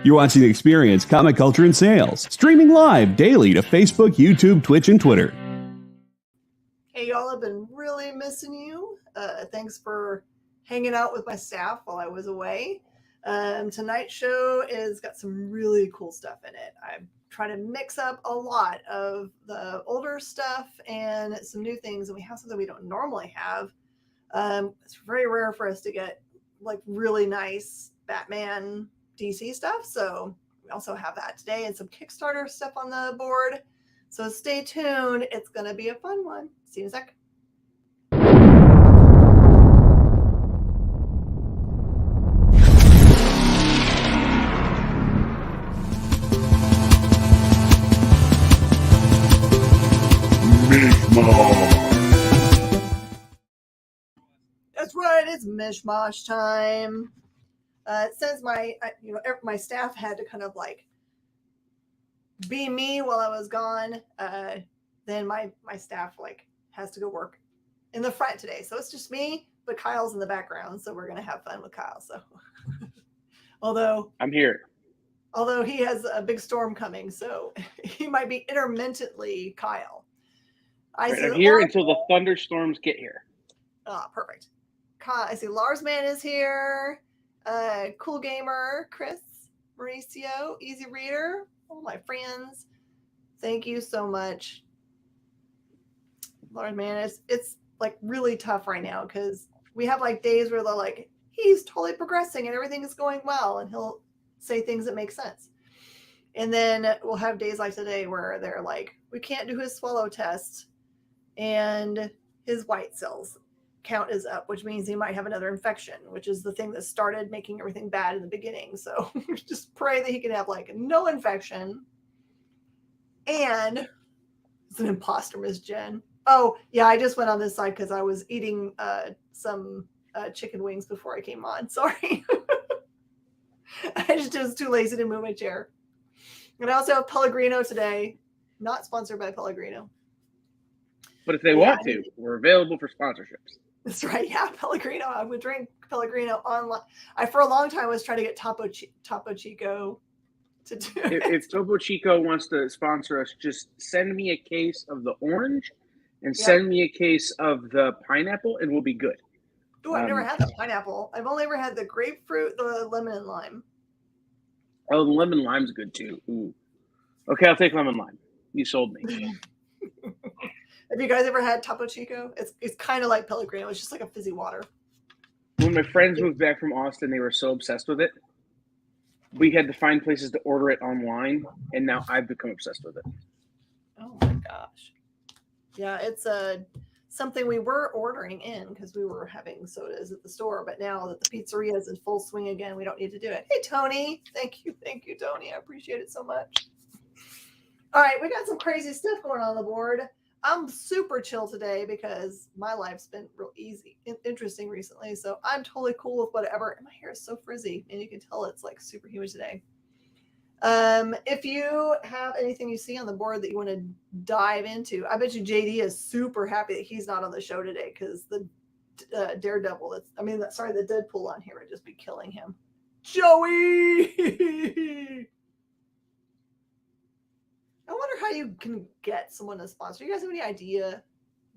You're watching The Experience, Comic Culture and Sales, streaming live daily to Facebook, YouTube, Twitch, and Twitter. Hey, y'all, I've been really missing you. Thanks for hanging out with my staff while I was away. Tonight's show has got some really cool stuff in it. I'm trying to mix up a lot of the older stuff and some new things, and we have something we don't normally have. It's very rare for us to get like really nice Batman DC stuff, so we also have that today and some Kickstarter stuff on the board. So stay tuned. It's going to be a fun one. See you in a sec. Mish Mosh. That's right. It's Mish Mosh time. Since my staff had to kind of like be me while I was gone, then my staff like has to go work in the front today. So it's just me, but Kyle's in the background. So we're gonna have fun with Kyle. So although I'm here. Although he has a big storm coming, so he might be intermittently Kyle. I'm here until the thunderstorms get here. Ah, perfect. I see Lars Man is here. Cool Gamer, Chris, Mauricio, Easy Reader, all my friends. Thank you so much. Lord, man, it's like really tough right now because we have like days where they're like, he's totally progressing and everything is going well, and he'll say things that make sense. And then we'll have days like today where they're like, we can't do his swallow test and his white cells count is up, which means he might have another infection, which is the thing that started making everything bad in the beginning. So just pray that he can have like no infection. And it's an imposter, Miss Jen. Oh yeah, I just went on this side because I was eating some chicken wings before I came on. Sorry. I just was too lazy to move my chair. And I also have Pellegrino today. Not sponsored by Pellegrino. But if they want to, we're available for sponsorships. That's right. Yeah, Pellegrino. I would drink Pellegrino online. I, for a long time, was trying to get Topo Chico to do it. If Topo Chico wants to sponsor us, just send me a case of the orange and send me a case of the pineapple, and we'll be good. Oh, I've never had the pineapple. I've only ever had the grapefruit, the lemon and lime. Oh, the lemon lime's good too. Ooh. Okay, I'll take lemon lime. You sold me. Have you guys ever had Topo Chico? It's kind of like Pellegrino. It's just like a fizzy water. When my friends moved back from Austin, they were so obsessed with it. We had to find places to order it online, and now I've become obsessed with it. Oh my gosh. Yeah, it's something we were ordering in because we were having sodas at the store, but now that the pizzeria is in full swing again, we don't need to do it. Hey, Tony. Thank you, Tony. I appreciate it so much. All right, we got some crazy stuff going on the board. I'm super chill today because my life's been real easy and interesting recently. So I'm totally cool with whatever. And my hair is so frizzy, and you can tell it's like super humid today. If you have anything you see on the board that you want to dive into, I bet you JD is super happy that he's not on the show today because the Daredevil, the Deadpool on here would just be killing him. Joey! I wonder how you can get someone to sponsor. You guys have any idea?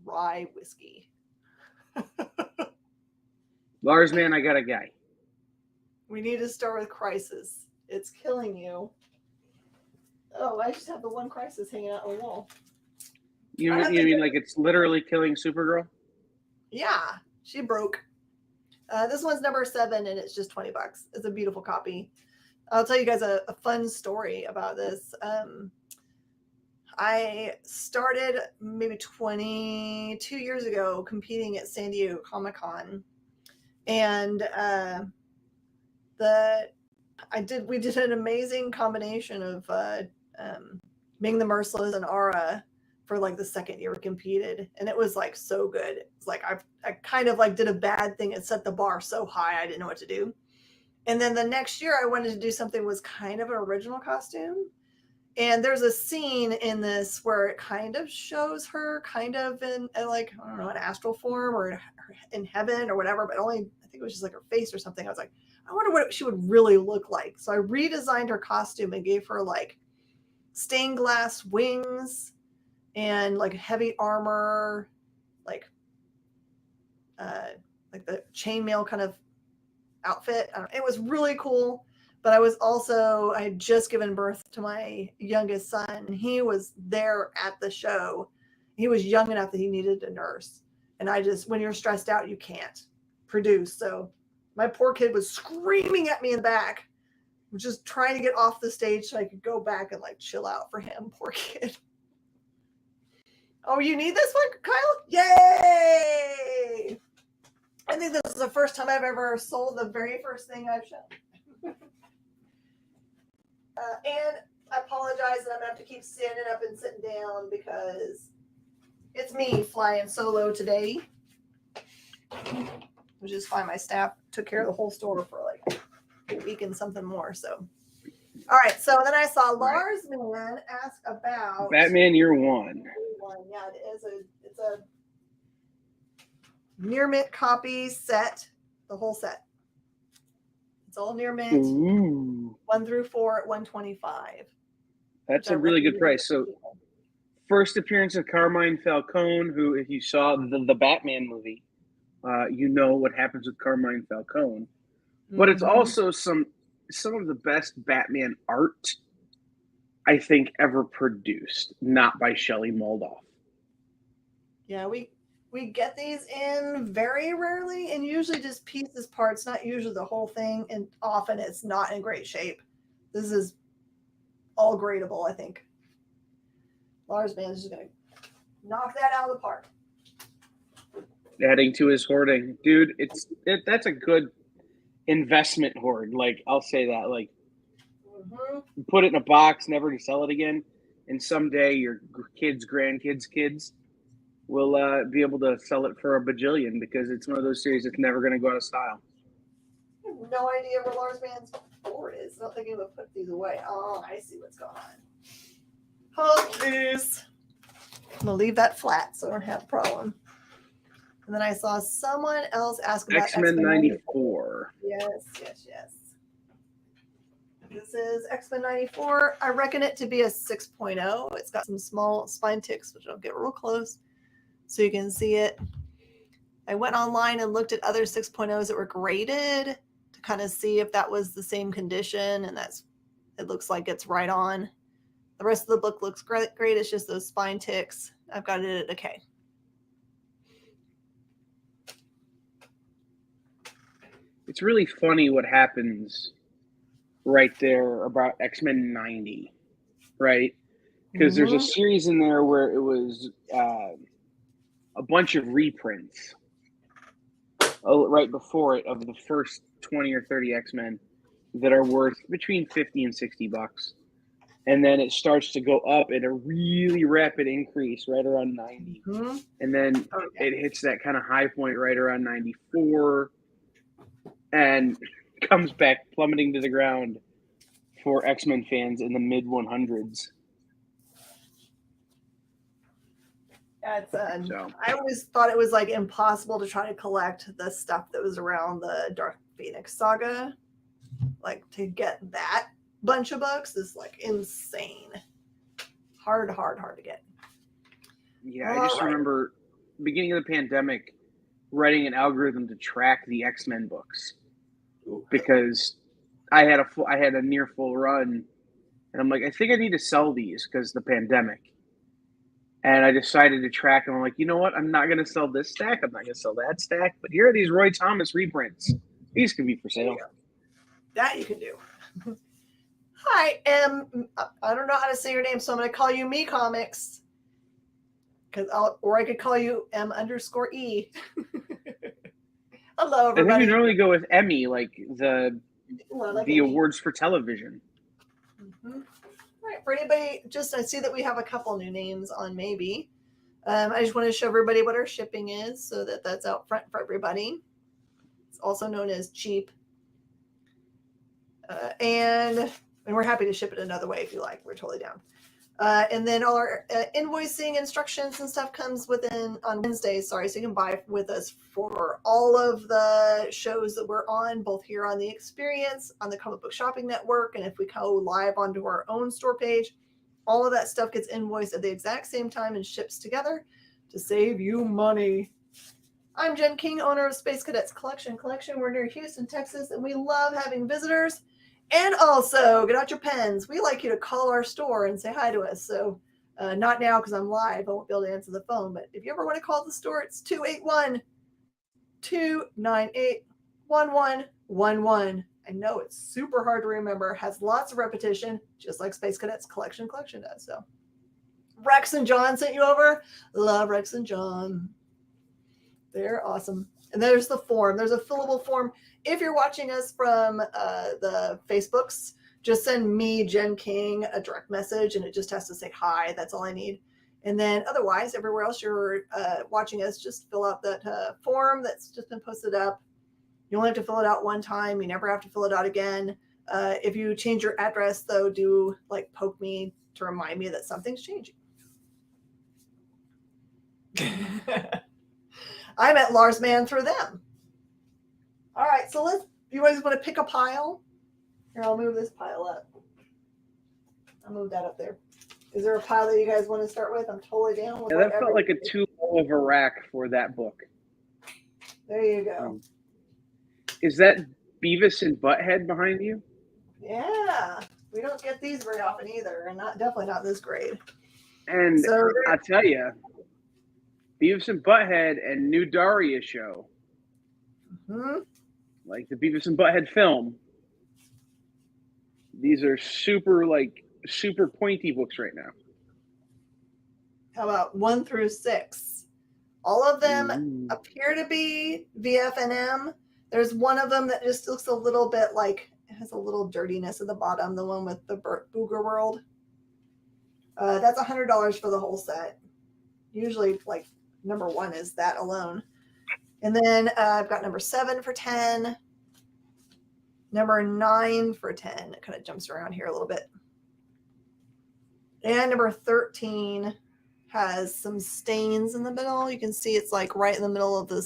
Rye whiskey. Lars, man, I got a guy. We need to start with Crisis. It's killing you. Oh, I just have the one Crisis hanging out on the wall. You mean like it's literally killing Supergirl? Yeah, she broke. This one's number 7, and it's just $20. It's a beautiful copy. I'll tell you guys a fun story about this. I started maybe 22 years ago competing at San Diego Comic-Con, and we did an amazing combination of Ming the Merciless and Aura for like the second year we competed, and it was like so good. It's like I kind of like did a bad thing and set the bar so high I didn't know what to do. And then the next year I wanted to do something was kind of an original costume. And there's a scene in this where it kind of shows her kind of in like, I don't know, an astral form or in heaven or whatever, but only, I think it was just like her face or something. I was like, I wonder what she would really look like. So I redesigned her costume and gave her like stained glass wings and like heavy armor, like the chainmail kind of outfit. It was really cool. But I had just given birth to my youngest son, and he was there at the show. He was young enough that he needed a nurse. And when you're stressed out, you can't produce. So my poor kid was screaming at me in the back, just trying to get off the stage so I could go back and like chill out for him. Poor kid. Oh, you need this one, Kyle? Yay! I think this is the first time I've ever sold the very first thing I've shown. And I apologize that I'm going to have to keep standing up and sitting down because it's me flying solo today, which is fine. My staff took care of the whole store for like a week and something more. So, all right. So then I saw Lars Man ask about Batman Year One. Yeah, it is. It's a near mint copy set, the whole set. It's all near mint. Ooh. 1 through 4 at $125. That's a really good price. So, first appearance of Carmine Falcone, who, if you saw the Batman movie, you know what happens with Carmine Falcone. But it's also some of the best Batman art I think ever produced, not by Shelley Moldoff. Yeah, we get these in very rarely, and usually just pieces, parts, not usually the whole thing, and often it's not in great shape. This is all gradable, I think. Lars Man is just going to knock that out of the park. Adding to his hoarding. Dude, that's a good investment hoard. Like, I'll say that. Like, put it in a box, never to sell it again, and someday your kids, grandkids, kids will be able to sell it for a bajillion because it's one of those series that's never going to go out of style. I have no idea where Lars Man's board is. I don't think he would put these away. Oh, I see what's going on. Hold these. I'm going to leave that flat so I don't have a problem. And then I saw someone else ask about X-Men 94. Yes. This is X-Men 94. I reckon it to be a 6.0. It's got some small spine ticks, which I'll get real close so you can see it. I went online and looked at other 6.0s that were graded to kind of see if that was the same condition, and it looks like it's right on. The rest of the book looks great. It's just those spine ticks. I've got it at a K. It's really funny what happens right there about X-Men 90, right? Because there's a series in there where it was a bunch of reprints right before it of the first 20 or 30 X-Men that are worth between 50 and $60. And then it starts to go up at a really rapid increase right around 90. And then it hits that kind of high point right around 94 and comes back plummeting to the ground for X-Men fans in the mid 100s. I always thought it was like impossible to try to collect the stuff that was around the Dark Phoenix saga. Like to get that bunch of books is like insane. Hard to get. Yeah, I just remember beginning of the pandemic writing an algorithm to track the X-Men books because I had a near full run, and I'm like, I think I need to sell these because the pandemic. And I decided to track them. I'm like, you know what? I'm not going to sell this stack. I'm not going to sell that stack. But here are these Roy Thomas reprints. These can be for sale. That you can do. Hi, I don't know how to say your name, so I'm going to call you Me Comics. Or I could call you M_E. Hello, everybody. I think you normally go with Emmy, like the awards for television. All right, for anybody, I see that we have a couple new names on maybe. I just want to show everybody what our shipping is so that's out front for everybody. It's also known as cheap. And we're happy to ship it another way if you like. We're totally down. And then all our invoicing instructions and stuff comes within on Wednesdays. So you can buy with us for all of the shows that we're on, both here on the Experience, on the Comic Book Shopping Network, and if we go live onto our own store page, all of that stuff gets invoiced at the exact same time and ships together to save you money. I'm Jen King, owner of Space Cadets Collection. We're near Houston, Texas, and we love having visitors. And also, get out your pens. We like you to call our store and say hi to us. So, not now because I'm live. I won't be able to answer the phone. But if you ever want to call the store, it's 281-298-1111. I know it's super hard to remember. Has lots of repetition, just like Space Cadets Collection does. So, Rex and John sent you over. Love Rex and John. They're awesome. And there's the form. There's a fillable form. If you're watching us from the Facebooks, just send me, Jen King, a direct message, and it just has to say hi. That's all I need. And then otherwise, everywhere else you're watching us, just fill out that form that's just been posted up. You only have to fill it out one time. You never have to fill it out again. If you change your address, though, do poke me to remind me that something's changing. I met Lars Man through them. All right, so you guys want to pick a pile? Here, I'll move this pile up. I'll move that up there. Is there a pile that you guys want to start with? I'm totally down with that felt like a too low of a rack for that book. There you go. Is that Beavis and Butthead behind you? Yeah. We don't get these very often either, and definitely not this grade. And so, I'll tell you, Beavis and Butthead and New Daria show. Mm-hmm. Like the Beavis and Butthead film. These are super pointy books right now. How about 1 through 6? All of them appear to be VFNM. There's one of them that just looks a little bit like it has a little dirtiness at the bottom, the one with the Booger World. That's $100 for the whole set. Usually, number 1 is that alone. And then I've got number 7 for 10, number 9 for 10. It kind of jumps around here a little bit. And number 13 has some stains in the middle. You can see it's right in the middle of the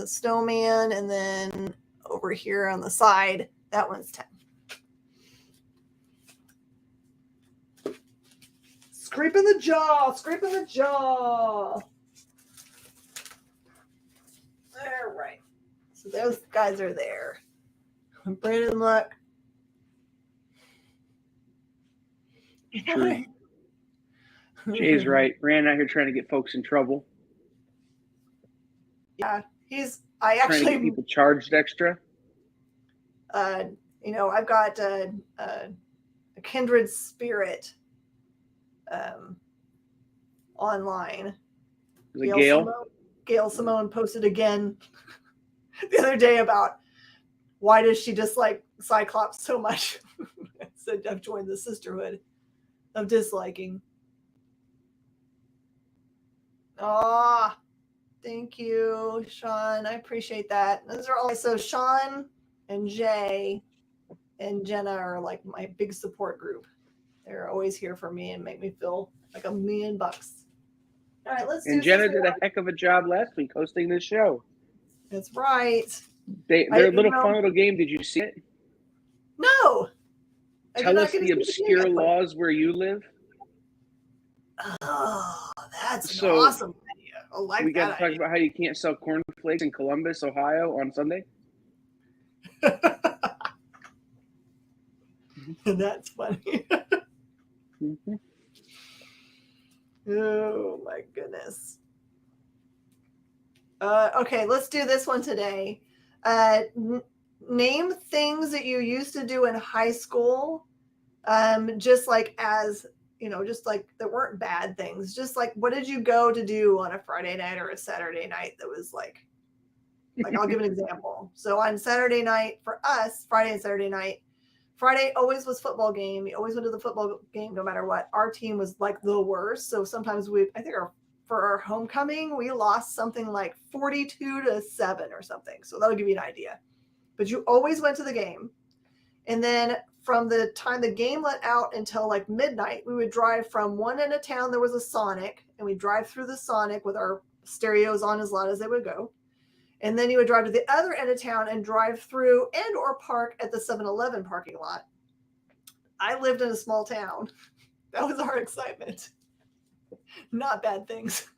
snowman. And then over here on the side, that one's 10. Scraping the jaw. All right. So those guys are there. Brandon, look. True. Jay's right. Rand out here trying to get folks in trouble. Yeah, I trying to get people charged extra. I've got a Kindred Spirit online. Is it Gail? Gail Simone posted again the other day about why does she dislike Cyclops so much? Said I've joined the sisterhood of disliking. Ah, thank you, Sean. I appreciate that. Those are all. So Sean and Jay and Jenna are my big support group. They're always here for me and make me feel like $1 million. All right, let's do this. And Jenna did a heck of a job last week hosting this show. That's right. Their fun little game. Did you see it? No. Tell us the obscure laws where you live. Oh, that's an awesome idea. I like that. We got to talk about how you can't sell cornflakes in Columbus, Ohio on Sunday. That's funny. Mm-hmm. Oh my goodness. Okay, let's do this one today. Name things that you used to do in high school, just that weren't bad things. Just what did you go to do on a Friday night or a Saturday night that was I'll give an example. So on Saturday night for us, Friday and Saturday night, Friday always was football game. We always went to the football game no matter what. Our team was the worst. So sometimes for our homecoming, we lost something 42-7 or something. So that'll give you an idea. But you always went to the game. And then from the time the game let out until like midnight, we would drive from one end of town. There was a Sonic, and we'd drive through the Sonic with our stereos on as loud as they would go. And then you would drive to the other end of town and drive through and or park at the 7-Eleven parking lot. I lived in a small town. That was our excitement. Not bad things.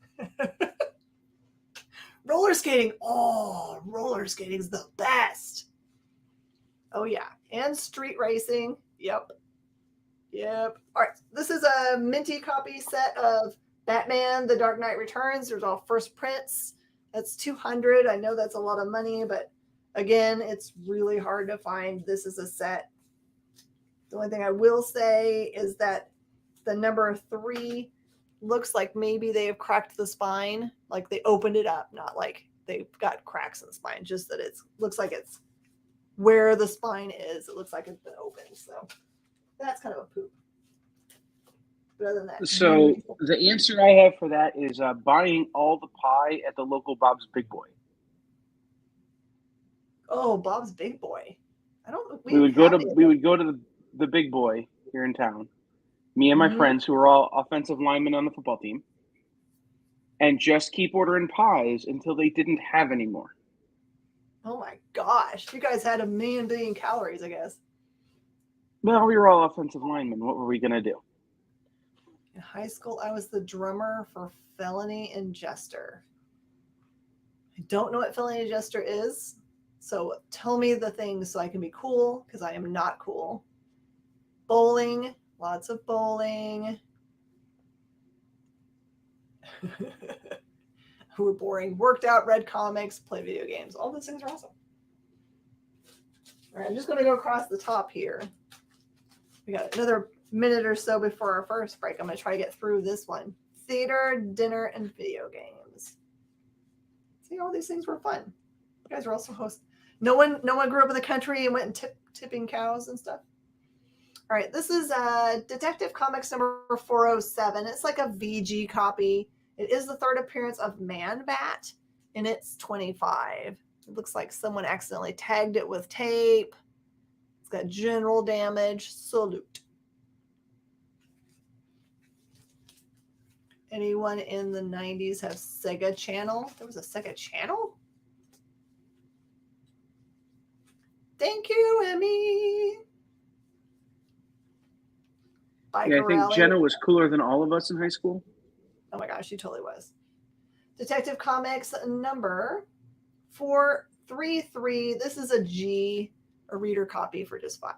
Roller skating. Oh, roller skating is the best. Oh, yeah. And street racing. Yep. All right. This is a minty copy set of Batman, The Dark Knight Returns. There's all first prints. That's $200. I know that's a lot of money, but again, it's really hard to find. This is a set. The only thing I will say is that the number 3 looks like maybe they have cracked the spine. Like they opened it up, not like they've got cracks in the spine, just that it looks like it's where the spine is. It looks like it's been opened. So that's kind of a poop. But other than that. So the answer I have for that is buying all the pie at the local Bob's Big Boy. Oh, Bob's Big Boy. We would go to the Big Boy here in town. Me and my friends, who are all offensive linemen on the football team, and just keep ordering pies until they didn't have any more. Oh my gosh. You guys had 1 billion calories, I guess. Well, we were all offensive linemen. What were we going to do? In high school, I was the drummer for Felony and Jester. I don't know what Felony and Jester is, so tell me the things so I can be cool, because I am not cool. Bowling. Lots of bowling. Who were boring. Worked out, read comics, played video games. All those things are awesome. All right, I'm just going to go across the top here. We got another minute or so before our first break. I'm going to try to get through this one. Theater, dinner, and video games. See, all these things were fun. You guys were also hosts. No one grew up in the country and went and tipping cows and stuff. All right, this is Detective Comics number 407. It's like a VG copy. It is the third appearance of Man-Bat, and it's $25. It looks like someone accidentally tagged it with tape. It's got general damage. Salute. Anyone in the 90s have Sega Channel? There was a Sega Channel? Thank you, Emmy. Yeah, I think Jenna was cooler than all of us in high school. Oh my gosh, she totally was. Detective Comics number 433. This is a reader copy for just $5.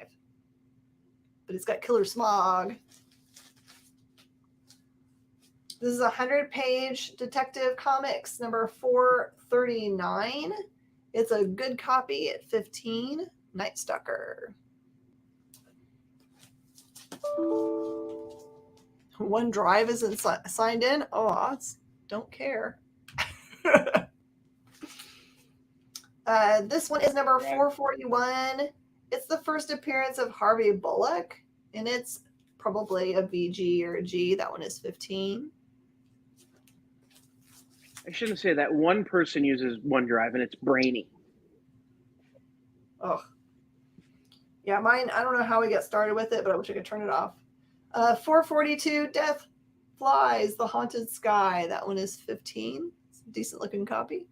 But it's got Killer Smog. This is a 100-page Detective Comics number 439. It's a good copy at $15. Night Stalker. OneDrive isn't signed in. Oh, don't care. This one is number 441. It's the first appearance of Harvey Bullock, and it's probably a VG or a G. That one is $15. I shouldn't say that. One person uses OneDrive, and it's Brainy. Oh. Yeah, mine, I don't know how we got started with it, but I wish I could turn it off. 442, Death Flies, The Haunted Sky. That one is $15. It's a decent looking copy.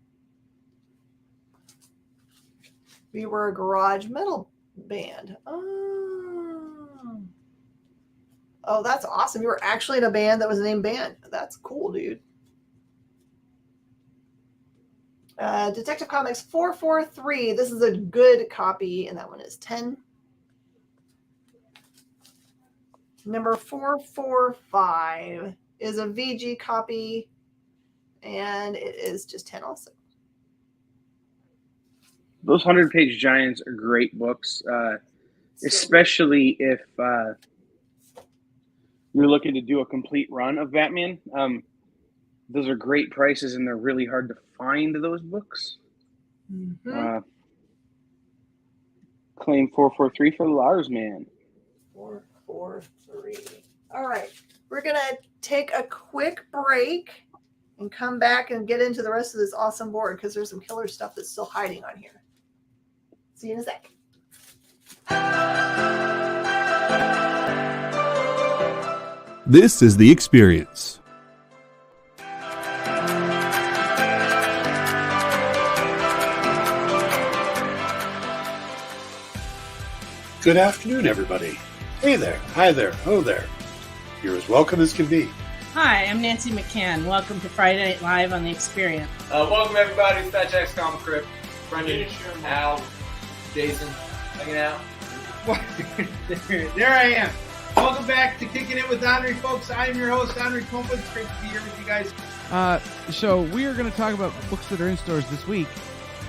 We were a garage metal band. Oh, that's awesome. You were actually in a band that was named Band. That's cool, dude. Detective Comics 443. This is a good copy, and that one is $10. Number 445 is a VG copy, and it is just $10 also. Those 100-page giants are great books, especially if you're looking to do a complete run of Batman. Those are great prices, and they're really hard to find those books. Mm-hmm. Claim 443 for Lars Man. 443. All right. We're going to take a quick break and come back and get into the rest of this awesome board because there's some killer stuff that's still hiding on here. See you in a sec. This is The Experience. Good afternoon, everybody. Hey there, hi there, ho there. You're as welcome as can be. Hi, I'm Nancy McCann. Welcome to Friday Night Live on The Experience. Welcome everybody to Fat Jack's Comic Crypt. Brendan, Al, Jason, hanging out. There I am. Welcome back to Kicking It with Henry, folks. I am your host, Henry Kumpa. It's great to be here with you guys. So we are going to talk about books that are in stores this week.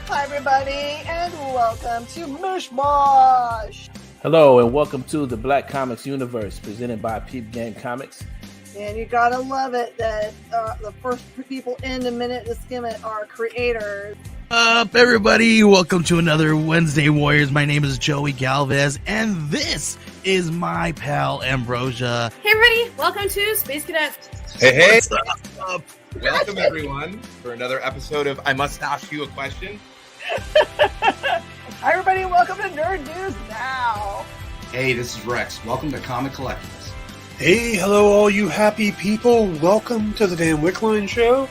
Hi, everybody, and welcome to Mish Mosh. Hello, and welcome to the Black Comics Universe, presented by Peep Game Comics. And you gotta love it that the first people in a minute to skim it are creators. Up, everybody! Welcome to another Wednesday Warriors. My name is Joey Galvez, and this is my pal Ambrosia. Hey, everybody! Welcome to Space Cadets. Hey! What's up? Welcome, everyone, for another episode of I Must Ask You a Question. Hi, everybody! Welcome to Nerd News Now. Hey, this is Rex. Welcome to Comic Collectibles. Hey, hello, all you happy people. Welcome to the Dan Wickline Show.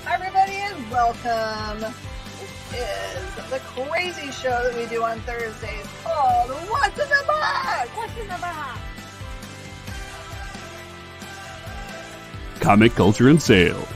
Hi, everybody, and welcome. Is the crazy show that we do on Thursdays called What's in the Box? What's in the box? Comic culture and sales.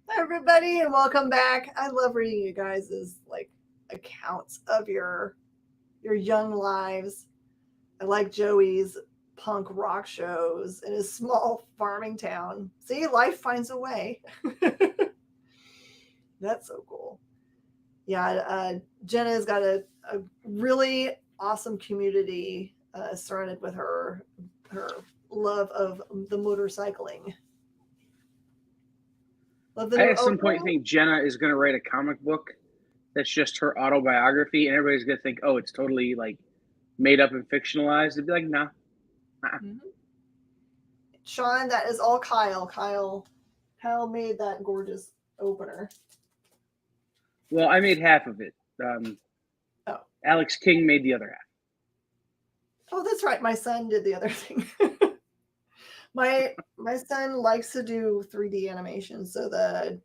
Hi, everybody, and welcome back. I love reading you guys' accounts of your young lives. I like Joey's punk rock shows in his small farming town. See, life finds a way. That's so cool. Yeah, Jenna's got a really awesome community surrounded with her love of the motorcycling. I at some point think Jenna is going to write a comic book that's just her autobiography, and everybody's going to think, oh, it's totally made up and fictionalized. They'd be like, nah. Mm-hmm. Sean, that is all Kyle. Kyle made that gorgeous opener. Well, I made half of it. Alex King made the other half. Oh, that's right. My son did the other thing. My son likes to do 3D animation, so the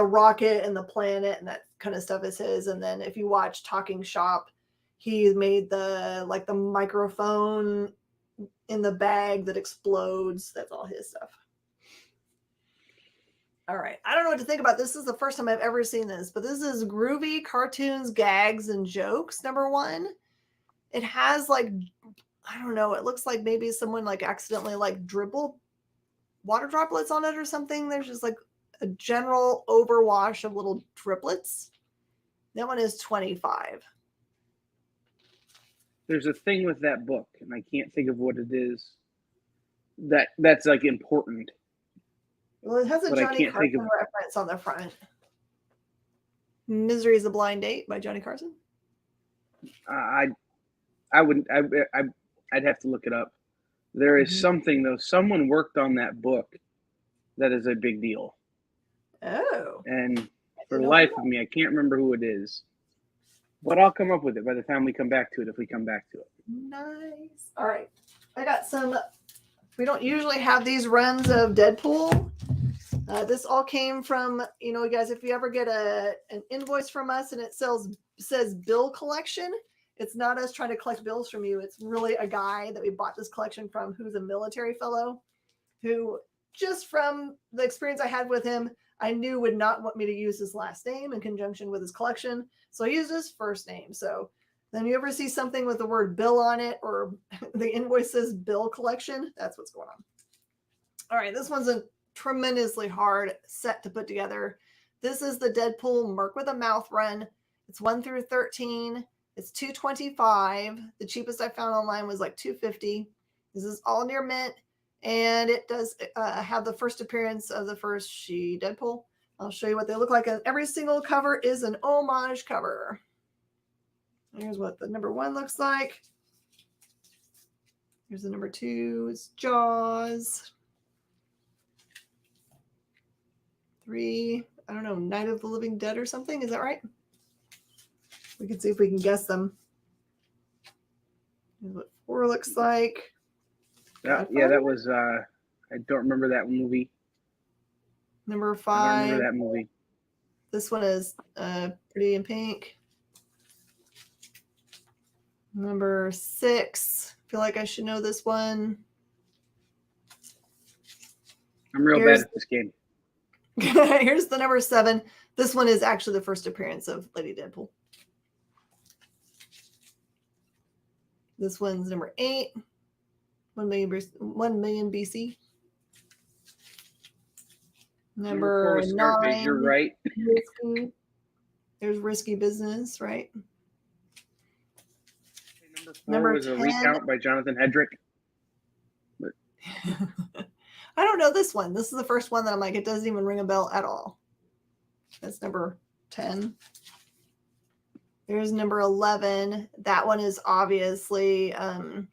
rocket and the planet and that kind of stuff is his. And then if you watch Talking Shop, he made the microphone in the bag that explodes. That's all his stuff. All right. I don't know what to think about this. This is the first time I've ever seen this, but this is Groovy Cartoons, Gags, and Jokes, #1. It has I don't know. It looks like maybe someone accidentally dribbled water droplets on it or something. There's just a general overwash of little driplets. That one is 25. There's a thing with that book, and I can't think of what it is. That's important. Well, it has a Johnny Carson reference on the front. Misery is a Blind Date by Johnny Carson. I'd have to look it up. There is something though. Someone worked on that book that is a big deal. Oh. And for the life of me, I can't remember who it is. But I'll come up with it by the time we come back to it, if we come back to it. Nice. All right. I got some. We don't usually have these runs of Deadpool. This all came from, guys, if you ever get an invoice from us and it says bill collection, it's not us trying to collect bills from you. It's really a guy that we bought this collection from who's a military fellow who, just from the experience I had with him, I knew would not want me to use his last name in conjunction with his collection. So I used his first name. So Then you ever see something with the word Bill on it or the invoice says Bill Collection? That's what's going on. All right, this one's a tremendously hard set to put together. This is the Deadpool Merc with a Mouth run. It's 1 through 13. It's $225. The cheapest I found online was like $250. This is all near mint, and it does have the first appearance of the first She-Deadpool. I'll show you what they look like. Every single cover is an homage cover. Here's what the number 1 looks like. Here's the number 2. It's Jaws. 3, I don't know, Night of the Living Dead or something. Is that right? We can see if we can guess them. Here's what 4 looks like. Yeah, that was, I don't remember that movie. Number 5. I don't remember that movie. This one is Pretty in Pink. Number 6. I feel like I should know this one. I'm real bad at this game. Here's the number 7. This one is actually the first appearance of Lady Deadpool. This one's number 8. 1 million BC. Number 9. You're right. Risky. There's Risky Business, right? Number 4 was 10. A recount by Jonathan Hedrick. But... I don't know this one. This is the first one that I'm like, it doesn't even ring a bell at all. That's number 10. There's number 11. That one is obviously Lone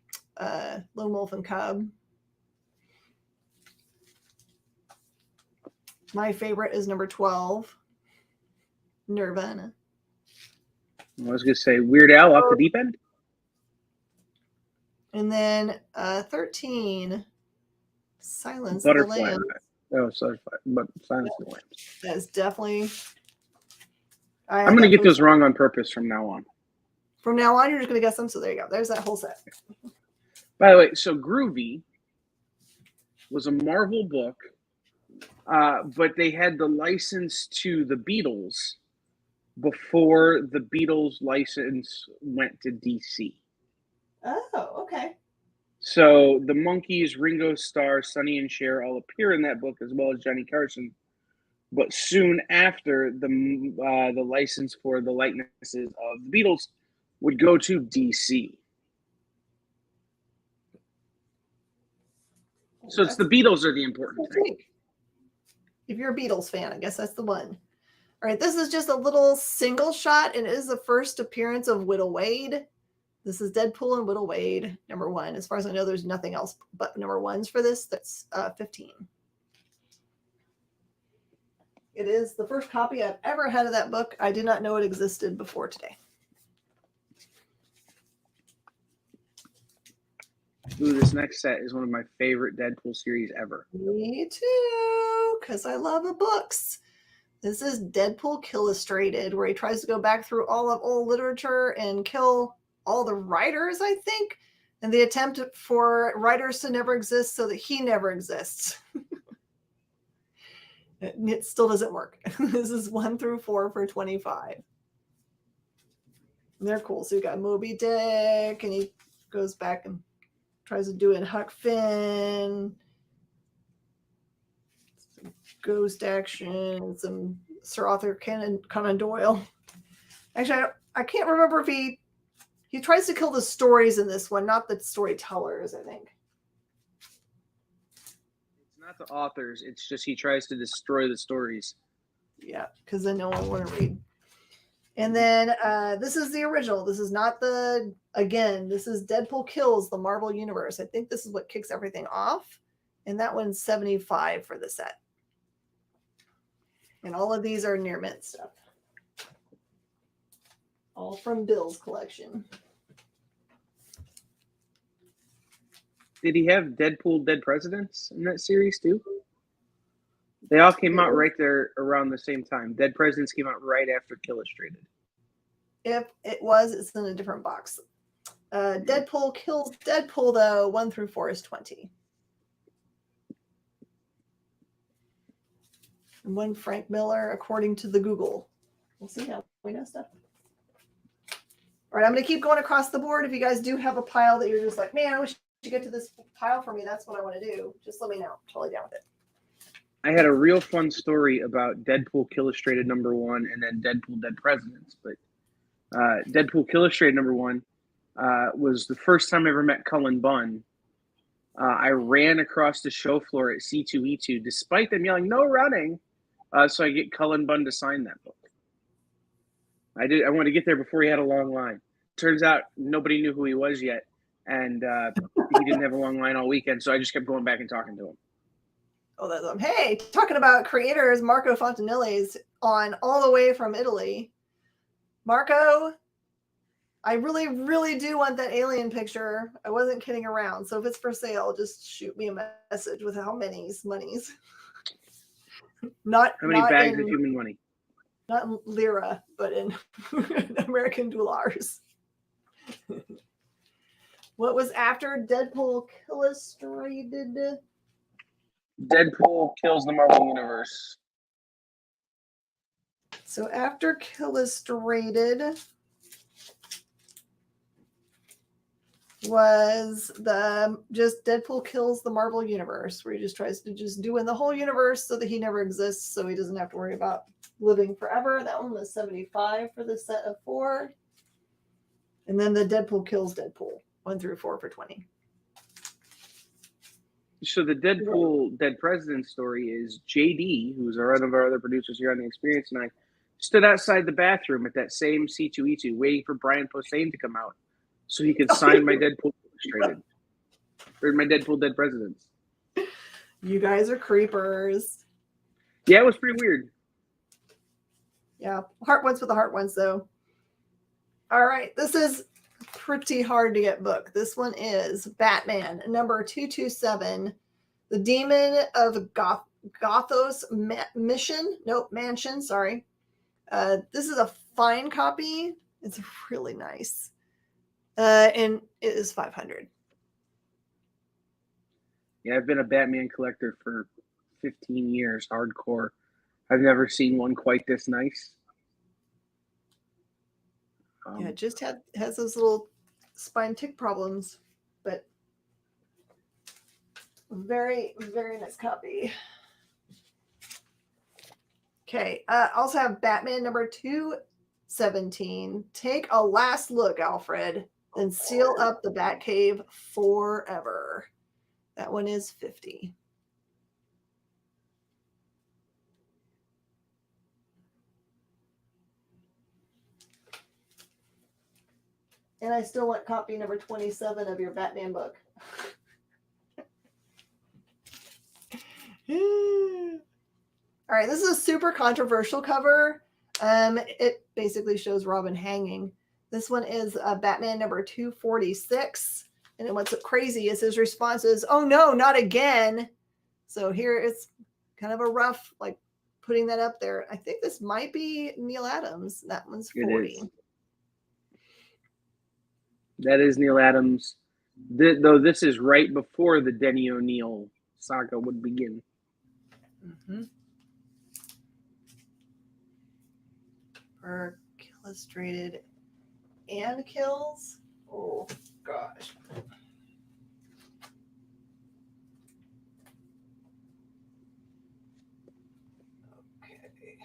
Wolf and Cub. My favorite is number 12. Nirvana. I was going to say Weird Al Off the Deep End. And then 13. Silence Butterfly. of the Lambs. Oh, sorry, but Silence of the Lambs. That's definitely. I'm going to get those wrong on purpose from now on. From now on, you're just going to guess them. So there you go. There's that whole set. By the way, so Groovy was a Marvel book, but they had the license to the Beatles before the Beatles license went to DC. Oh, okay. So the Monkees, Ringo Starr, Sonny and Cher all appear in that book, as well as Johnny Carson. But soon after, the license for the likenesses of the Beatles would go to DC. So it's the Beatles are the important thing. If you're a Beatles fan, I guess that's the one. All right, this is just a little single shot, and it is the first appearance of Whittle Wade. This is Deadpool and Whittle Wade, number 1. As far as I know, there's nothing else but number 1s for this. That's 15. It is the first copy I've ever had of that book. I did not know it existed before today. Ooh, this next set is one of my favorite Deadpool series ever. Me too, because I love the books. This is Deadpool Killustrated, where he tries to go back through all of old literature and kill all the writers, I think, and the attempt for writers to never exist so that he never exists. It still doesn't work. This is 1 through 4 for 25. And they're cool. So you got Moby Dick, and he goes back and tries to do it in Huck Finn. Some ghost action, some Sir Arthur Conan Doyle. Actually, I can't remember if he tries to kill the stories in this one, not the storytellers, I think. It's not the authors. It's just he tries to destroy the stories. Yeah, because then no one will want to read. And then this is the original. This is not this is Deadpool Kills the Marvel Universe. I think this is what kicks everything off. And that one's $75 for the set. And all of these are near mint stuff. All from Bill's collection. Did he have Deadpool Dead Presidents in that series too? They all came out right there around the same time. Dead Presidents came out right after Killustrated. If it was, it's in a different box. Deadpool Kills Deadpool, though, 1 through 4 is 20. And 1 Frank Miller, according to the Google. We'll see how we know stuff. All All right, I'm going to keep going across the board. If you guys do have a pile that you're just like, man, I wish you get to this pile for me. That's what I want to do. Just let me know. I'm totally down with it. I had a real fun story about Deadpool Illustrated #1 and then Deadpool Dead Presidents. But Deadpool Illustrated #1 was the first time I ever met Cullen Bunn. I ran across the show floor at C2E2 despite them yelling, no running, so I get Cullen Bunn to sign that book. I wanted to get there before he had a long line. Turns out nobody knew who he was yet, and he didn't have a long line all weekend, so I just kept going back and talking to him. Oh, that's hey, talking about creators, Marco Fontanelli's on all the way from Italy. Marco, I really, really do want that alien picture. I wasn't kidding around. So if it's for sale, just shoot me a message with how many's monies. How many bags of human money? Not in lira, but in American dollars. What was after Deadpool Illustrated? Deadpool kills the Marvel Universe. So after Illustrated was the just Deadpool kills the Marvel Universe, where he just tries to just do in the whole universe so that he never exists, so he doesn't have to worry about living forever. That one was $75 for the set of 4. And then the Deadpool kills Deadpool 1 through 4 for $20. So the Deadpool Dead President story is JD, who's one of our other producers here on The Experience, and I stood outside the bathroom at that same C2E2 waiting for Brian Posehn to come out so he could sign my Deadpool Illustrated. Or my Deadpool Dead Presidents. You guys are creepers. Yeah, it was pretty weird. Yeah, heart ones with the heart ones, though. All right, this is pretty hard to get book. This one is Batman #227, The Demon of Gothos Mansion. Sorry. This is a fine copy. It's really nice. And it is $500. Yeah, I've been a Batman collector for 15 years, hardcore. I've never seen one quite this nice. Yeah, it just has those little spine tick problems, but very, very nice copy. Okay, also have Batman #217. Take a last look, Alfred, then seal up the Batcave forever. That one is $50. And I still want copy #27 of your Batman book. All right, this is a super controversial cover. It basically shows Robin hanging. This one is Batman #246. And then what's crazy is his response is, oh no, not again. So here it's kind of a rough, like putting that up there. I think this might be Neil Adams. That one's $40. That is Neil Adams. Though this is right before the Denny O'Neil saga would begin. Mm-hmm. For Illustrated and kills. Oh gosh. Okay.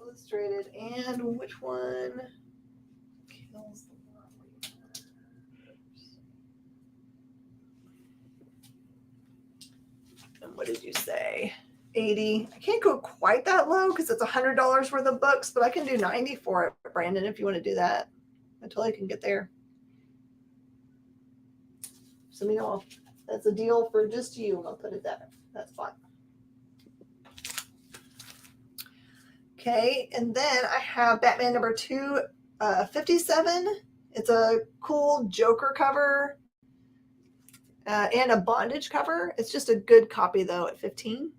Illustrated and which one kills the Marvel Universe? And what did you say? 80. I can't go quite that low because it's $100 worth of books, but I can do 90 for it, Brandon, if you want to do that. I totally can get there. So you know, that's a deal for just you. I'll put it there. That's fine. Okay, and then I have Batman #257. It's a cool Joker cover and a bondage cover. It's just a good copy though at $15.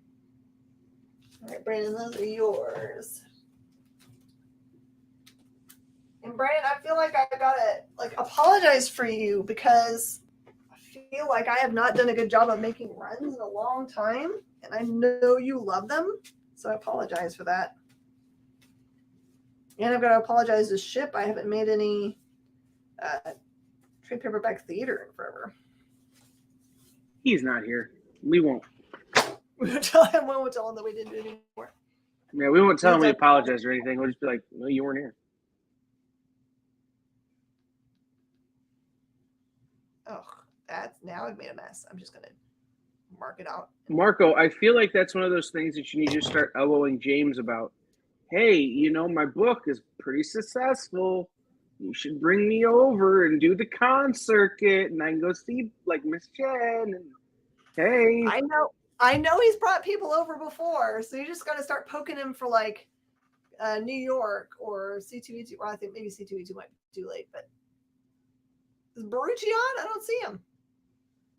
All right, Brandon, those are yours. And Brandon, I feel like I gotta apologize for you because I feel like I have not done a good job of making runs in a long time, and I know you love them, so I apologize for that. And I've got to apologize to Ship. I haven't made any trade paperback theater in forever. He's not here. We won't. We won't tell him that we didn't do it anymore. Yeah, we won't tell him we apologize or anything. We'll just be like, no, you weren't here. Oh, now I've made a mess. I'm just going to mark it out. Marco, I feel like that's one of those things that you need to start elbowing James about. Hey, my book is pretty successful. You should bring me over and do the con circuit, and I can go see like Miss Jen. And hey, I know he's brought people over before, so you just got to start poking him for like New York or C2E2. Well, I think maybe C2E2 might be too late, but is Barucci on? I don't see him.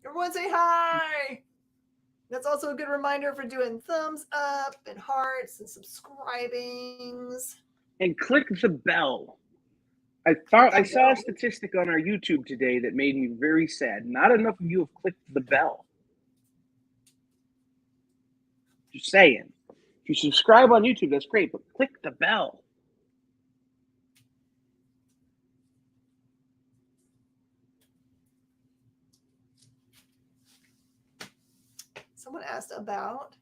Everyone say hi. That's also a good reminder for doing thumbs up and hearts and subscribings. And click the bell. I saw a statistic on our YouTube today that made me very sad. Not enough of you have clicked the bell. Just saying. If you subscribe on YouTube, that's great, but click the bell. Someone asked about.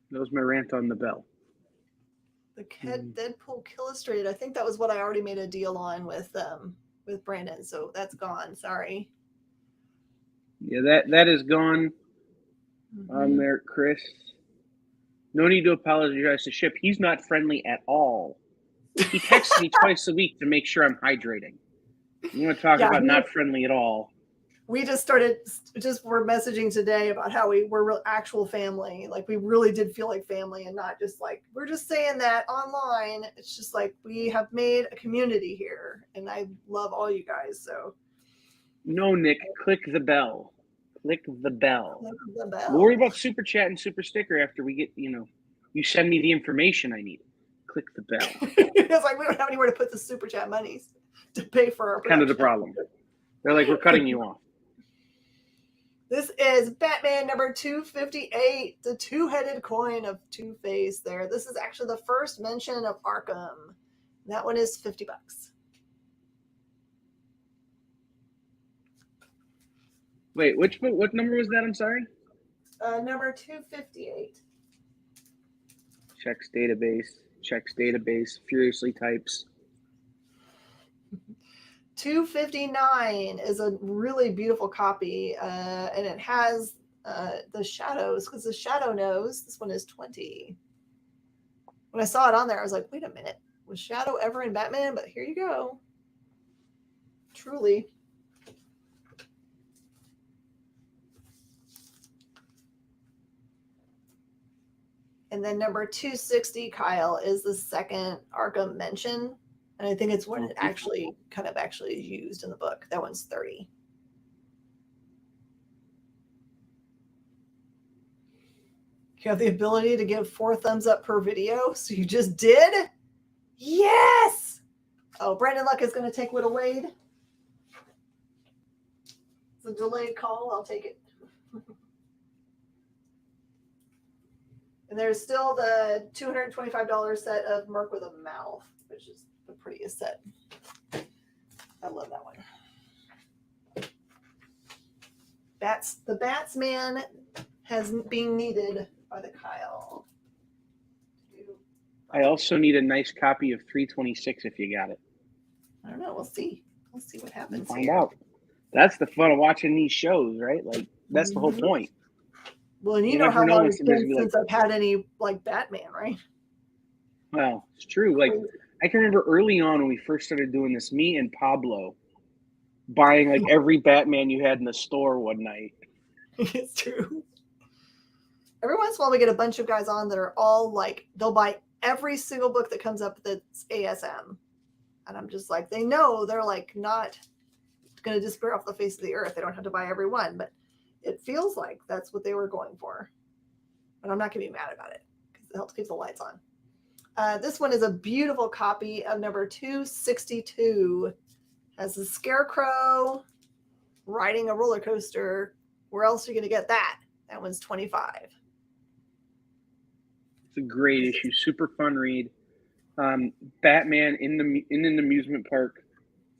That was my rant on the bell. The Deadpool Illustrated. I think that was what I already made a deal on with Brandon, so that's gone. Sorry. Yeah, that is gone on there, Chris. No need to apologize to Ship. He's not friendly at all. He texts me twice a week to make sure I'm hydrating. You want to talk about not friendly at all? We we're messaging today about how we're real actual family. Like we really did feel like family and not just like, we're just saying that online. It's just like, we have made a community here and I love all you guys. So. No, Nick, click the bell. Click the bell. Click the bell. We'll worry about super chat and super sticker after we get, you send me the information I need. Click the bell. It's like, we don't have anywhere to put the super chat monies to pay for our production. Kind of the problem. They're like, we're cutting you off. This is Batman number 258, the two-headed coin of Two-Face there. This is actually the first mention of Arkham. That one is $50. Wait, what number was that? I'm sorry? Number 258. Checks database, furiously types. 259 is a really beautiful copy, and it has the shadows, because the shadow knows this one is 20. When I saw it on there, I was like, wait a minute, was Shadow ever in Batman? But here you go. Truly. And then number 260, Kyle, is the second Arkham mention. And I think it's when it actually is used in the book. That one's 30. You have the ability to give 4 thumbs up per video. So you just did? Yes! Oh, Brandon Luck is going to take Widow Wade. It's a delayed call. I'll take it. And there's still the $225 set of Merc with a Mouth, which is the prettiest set. I love that one. The Batsman has been needed by the Kyle. I also need a nice copy of 326 if you got it. I don't know. We'll see. We'll see what happens. Find out. That's the fun of watching these shows, right? Like, that's the whole point. Well, and you know how long it's been since I've had any, like, Batman, right? Well, it's true. Like, I can remember early on when we first started doing this, me and Pablo buying, like, every Batman you had in the store one night. It's true. Every once in a while we get a bunch of guys on that are all, like, they'll buy every single book that comes up that's ASM. And I'm just like, they know they're, like, not going to disappear off the face of the earth. They don't have to buy every one, but it feels like that's what they were going for. But I'm not going to be mad about it because it helps keep the lights on. This one is a beautiful copy of number 262. Has the Scarecrow riding a roller coaster. Where else are you going to get that? That one's 25. It's a great issue. Super fun read. Batman in an amusement park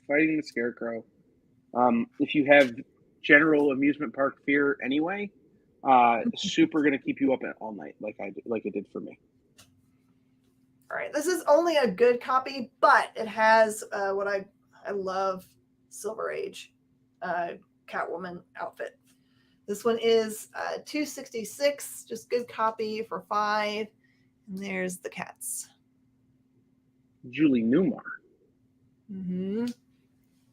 fighting the Scarecrow. If you have general amusement park fear anyway, super gonna keep you up all night like it did for me. All right, this is only a good copy, but it has what I love, Silver Age Catwoman outfit. This one is $2.66, just good copy for $5. And there's the cats. Julie Newmar. Mm-hmm.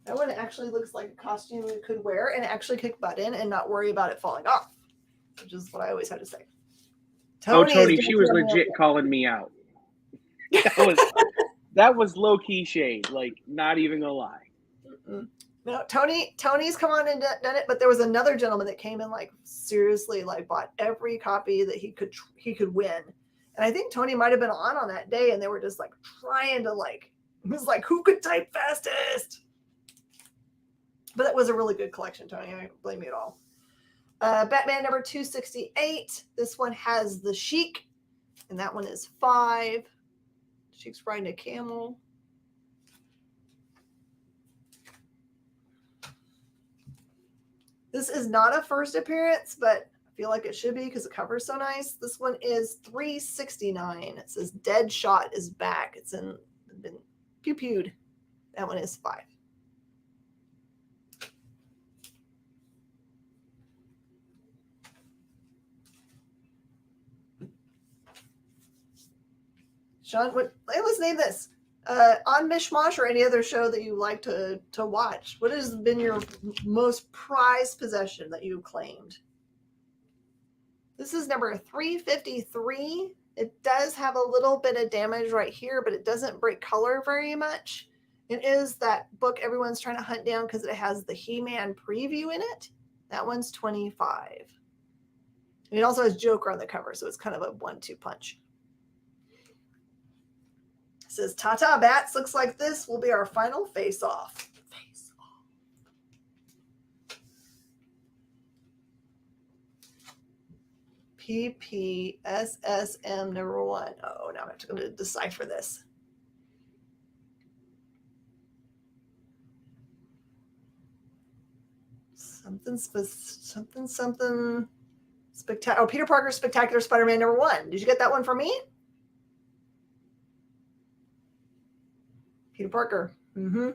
That one actually looks like a costume you could wear and actually kick butt in and not worry about it falling off, which is what I always had to say. Tony, she was legit calling me out. That was low key shade, like not even gonna lie. Mm-mm. No, Tony's come on and done it, but there was another gentleman that came in like seriously like bought every copy that he could win, and I think Tony might have been on that day, and they were just like trying to like it was like who could type fastest. But that was a really good collection, Tony. I don't blame you at all. Batman number 268. This one has the Sheik, and that one is $5. Sheik's riding a camel. This is not a first appearance, but I feel like it should be because the cover is so nice. This one is $3.69. It says Deadshot is back. It's been pew-pewed. That one is $5. Sean, let's name this. On Mish Mosh or any other show that you like to watch, what has been your most prized possession that you claimed? This is number 353. It does have a little bit of damage right here, but it doesn't break color very much. It is that book everyone's trying to hunt down because it has the He-Man preview in it. That one's $25. And it also has Joker on the cover, so it's kind of a 1-2 punch. It says, "Tata Bats, looks like this will be our final face-off." PPSSM number 1. Oh, now I have to go to decipher this. Something spectacular. Oh, Peter Parker Spectacular Spider-Man number 1. Did you get that one for me? Peter Parker. Mm-hmm.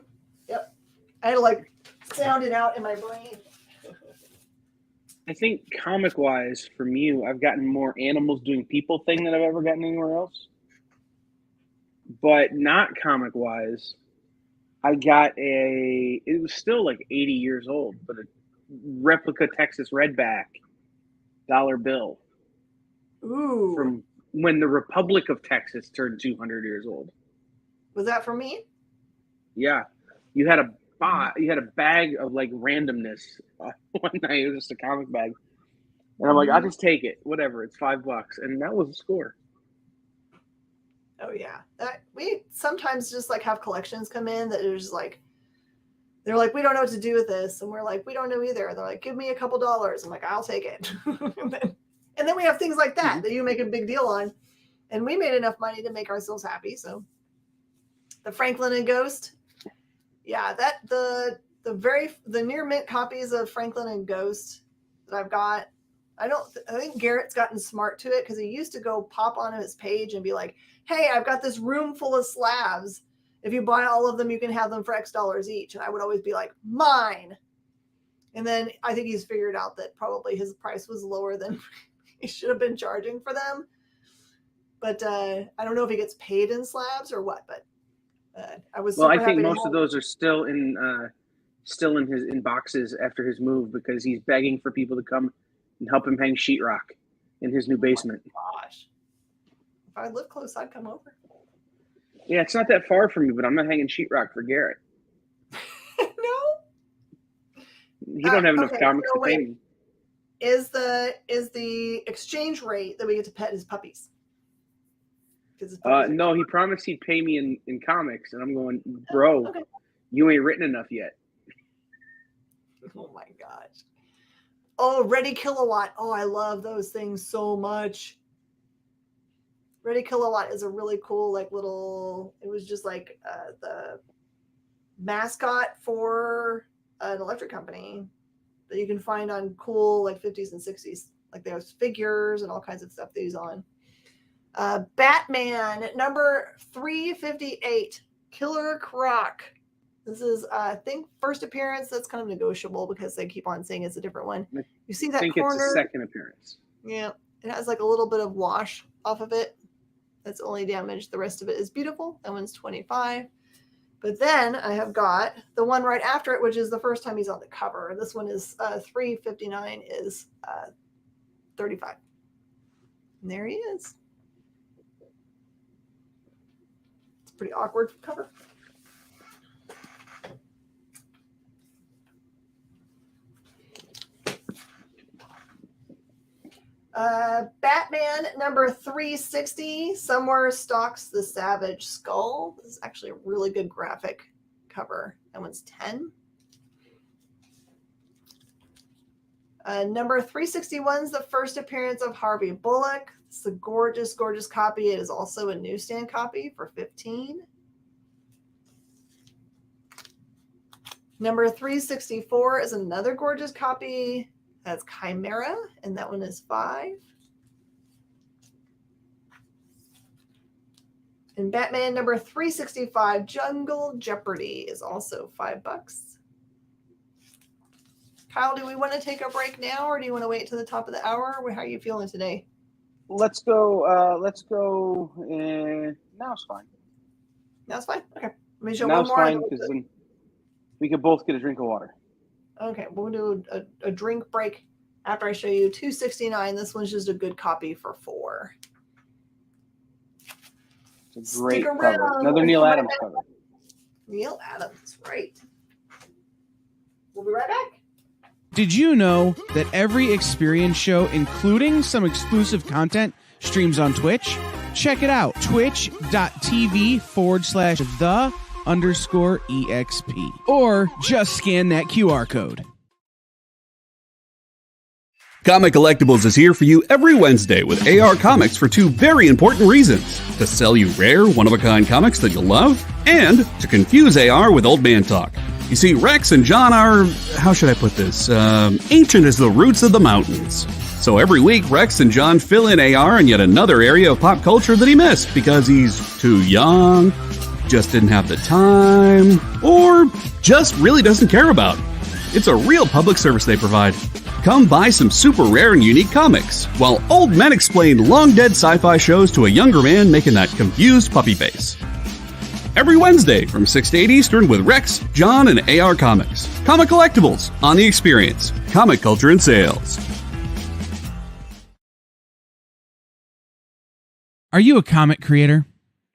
Yep. I had to like sound it out in my brain. I think comic-wise, from you, I've gotten more animals doing people thing than I've ever gotten anywhere else. But not comic-wise, I got it was still like 80 years old, but a replica Texas Redback dollar bill. Ooh. From when the Republic of Texas turned 200 years old. Was that for me? Yeah. You had a bag of like randomness one night. It was just a comic bag. And I'm like, I'll just take it. Whatever. It's $5. And that was the score. Oh yeah. We sometimes just like have collections come in that are just like, they're like, we don't know what to do with this. And we're like, we don't know either. They're like, give me a couple dollars. I'm like, I'll take it. and then we have things like that that you make a big deal on. And we made enough money to make ourselves happy. So the Franklin and Ghost. Yeah, that the near mint copies of Franklin and Ghost that I've got. I think Garrett's gotten smart to it because he used to go pop on his page and be like, hey, I've got this room full of slabs. If you buy all of them, you can have them for X dollars each. And I would always be like, mine. And then I think he's figured out that probably his price was lower than he should have been charging for them. But I don't know if he gets paid in slabs or what, but I was. Well, I think most of those are still in boxes after his move because he's begging for people to come and help him hang sheetrock in his new basement. Oh gosh, if I lived close, I'd come over. Yeah, it's not that far from me, but I'm not hanging sheetrock for Garrett. No, he don't have enough comics to pay me. Is the exchange rate that we get to pet his puppies? No, he promised he'd pay me in comics, and I'm going, bro, okay. You ain't written enough yet. Oh my gosh. Oh, Ready Kilowatt. Oh, I love those things so much. Ready Kilowatt is a really cool, like little, it was just like the mascot for an electric company that you can find on cool like 50s and 60s. Like there's figures and all kinds of stuff they use on. Batman number 358, Killer Croc. This is, I think, first appearance. That's kind of negotiable because they keep on saying it's a different one. You see that I think corner? it's a second appearance. Yeah, it has like a little bit of wash off of it. That's only damage. The rest of it is beautiful. That one's 25. But then I have got the one right after it, which is the first time he's on the cover. This one is 359 is 35. And there he is. It's a pretty awkward cover. Batman number 360, Somewhere Stalks the Savage Skull. This is actually a really good graphic cover. That one's 10. Number 361 is the first appearance of Harvey Bullock. It's a gorgeous, gorgeous copy. It is also a newsstand copy for 15. Number 364 is another gorgeous copy. That's Chimera, and that one is 5. And Batman number 365, Jungle Jeopardy, is also $5. Kyle, do we want to take a break now, or do you want to wait to the top of the hour? How are you feeling today? Let's go. Now it's fine. Now it's fine. Okay. Let me show now one it's more. fine because then we could both get a drink of water. Okay, we'll do a drink break after I show you 269. This one's just a good copy for 4. It's a great cover. Another Neil Adams cover. Neil Adams, right. We'll be right back. Did you know that every experience show, including some exclusive content, streams on Twitch? Check it out. Twitch.tv/the_EXP. Or just scan that QR code. Comic Collectibles is here for you every Wednesday with AR Comics for 2 very important reasons. To sell you rare, one-of-a-kind comics that you'll love, and to confuse AR with old man talk. You see, Rex and John are, how should I put this, ancient as the roots of the mountains. So every week, Rex and John fill in AR in yet another area of pop culture that he missed because he's too young, just didn't have the time, or just really doesn't care about. It's a real public service they provide. Come buy some super rare and unique comics, while old men explain long-dead sci-fi shows to a younger man making that confused puppy face. Every Wednesday from 6 to 8 Eastern with Rex, John, and AR Comics. Comic Collectibles on The Experience. Comic culture and sales. Are you a comic creator?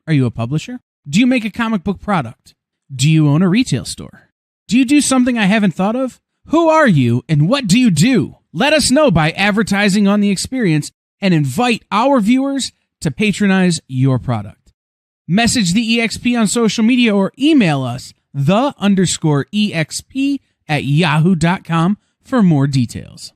Are you a publisher? Do you make a comic book product? Do you own a retail store? Do you do something I haven't thought of? Who are you and what do you do? Let us know by advertising on The Experience and invite our viewers to patronize your product. Message the EXP on social media or email us the_EXP@yahoo.com for more details.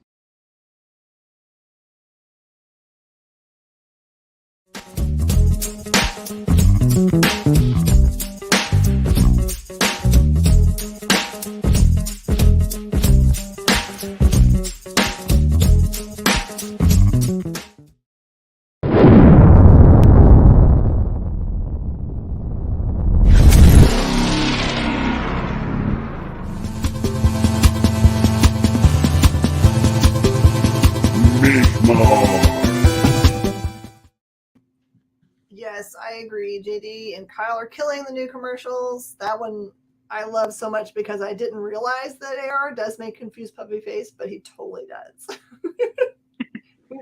Yes, I agree. JD and Kyle are killing the new commercials. That one I love so much because I didn't realize that AR does make confused puppy face, but he totally does.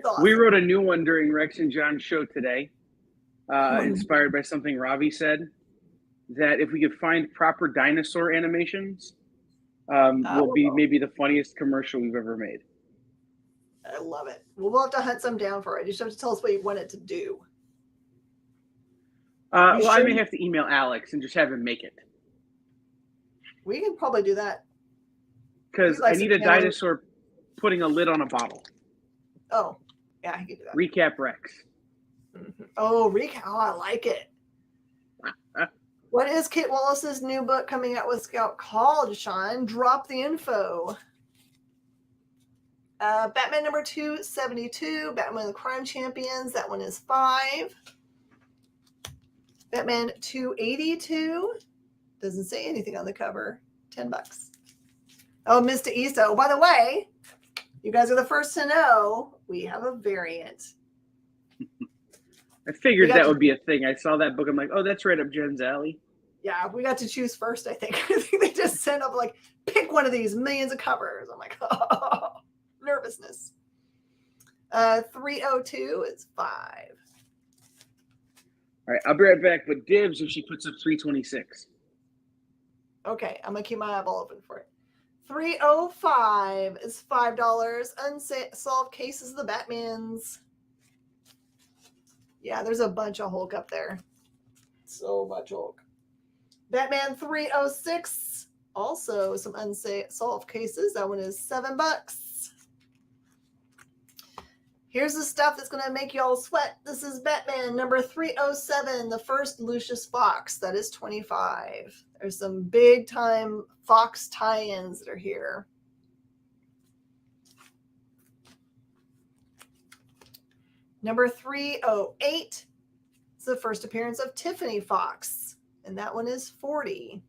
Awesome. We wrote a new one during Rex and John's show today, inspired by something Ravi said, that if we could find proper dinosaur animations, will be maybe the funniest commercial we've ever made. I love it. We'll have to hunt some down for it. You just have to tell us what you want it to do. Well, I may have to email Alex and just have him make it. We can probably do that. Because I need a dinosaur putting a lid on a bottle. Oh, yeah, I can do that. Recap Rex. Oh, recap. Oh, I like it. What is Kit Wallace's new book coming out with Scout called, Sean? Drop the info. Batman number 272, Batman and the Crime Champions. That one is 5. Batman 282. Doesn't say anything on the cover. $10. Oh, Mr. East. Oh, by the way, you guys are the first to know we have a variant. I figured that would be a thing. I saw that book. I'm like, oh, that's right up Jen's alley. Yeah, we got to choose first, I think. I think they just sent up like, pick one of these millions of covers. I'm like, oh, nervousness. 302 is 5. All right, I'll be right back. But dibs if she puts up 326. Okay, I'm going to keep my eyeball open for it. 305 is $5. Unsolved Cases of the Batmans. Yeah, there's a bunch of Hulk up there. So much Hulk. Batman 306. Also some unsolved cases. That one is $7. Here's the stuff that's going to make y'all sweat. This is Batman number 307, the first Lucius Fox. That is $25. There's some big time Fox tie-ins that are here. Number 308 is the first appearance of Tiffany Fox, and that one is $40.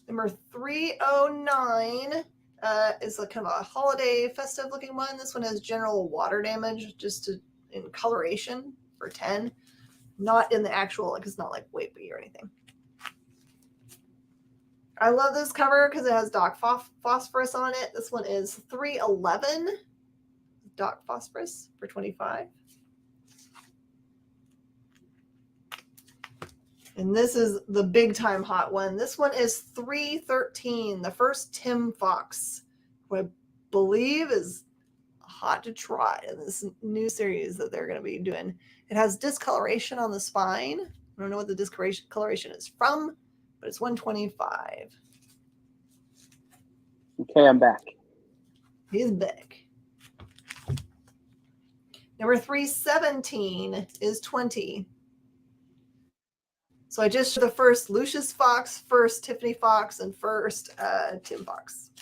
Number 309 is a kind of a holiday festive looking one. This one has general water damage just in coloration for $10. Not in the actual, like it's not like wimpy or anything. I love this cover because it has Doc Phosphorus on it. This one is 311. Doc Phosphorus for $25. And this is the big time hot one. This one is 313, the first Tim Fox, who I believe is hot to try in this new series that they're going to be doing. It has discoloration on the spine. I don't know what the discoloration is from, but it's $125. Okay, I'm back. He's back. Number 317 is $20. So I just showed the first Lucius Fox, first Tiffany Fox, and first Tim Fox.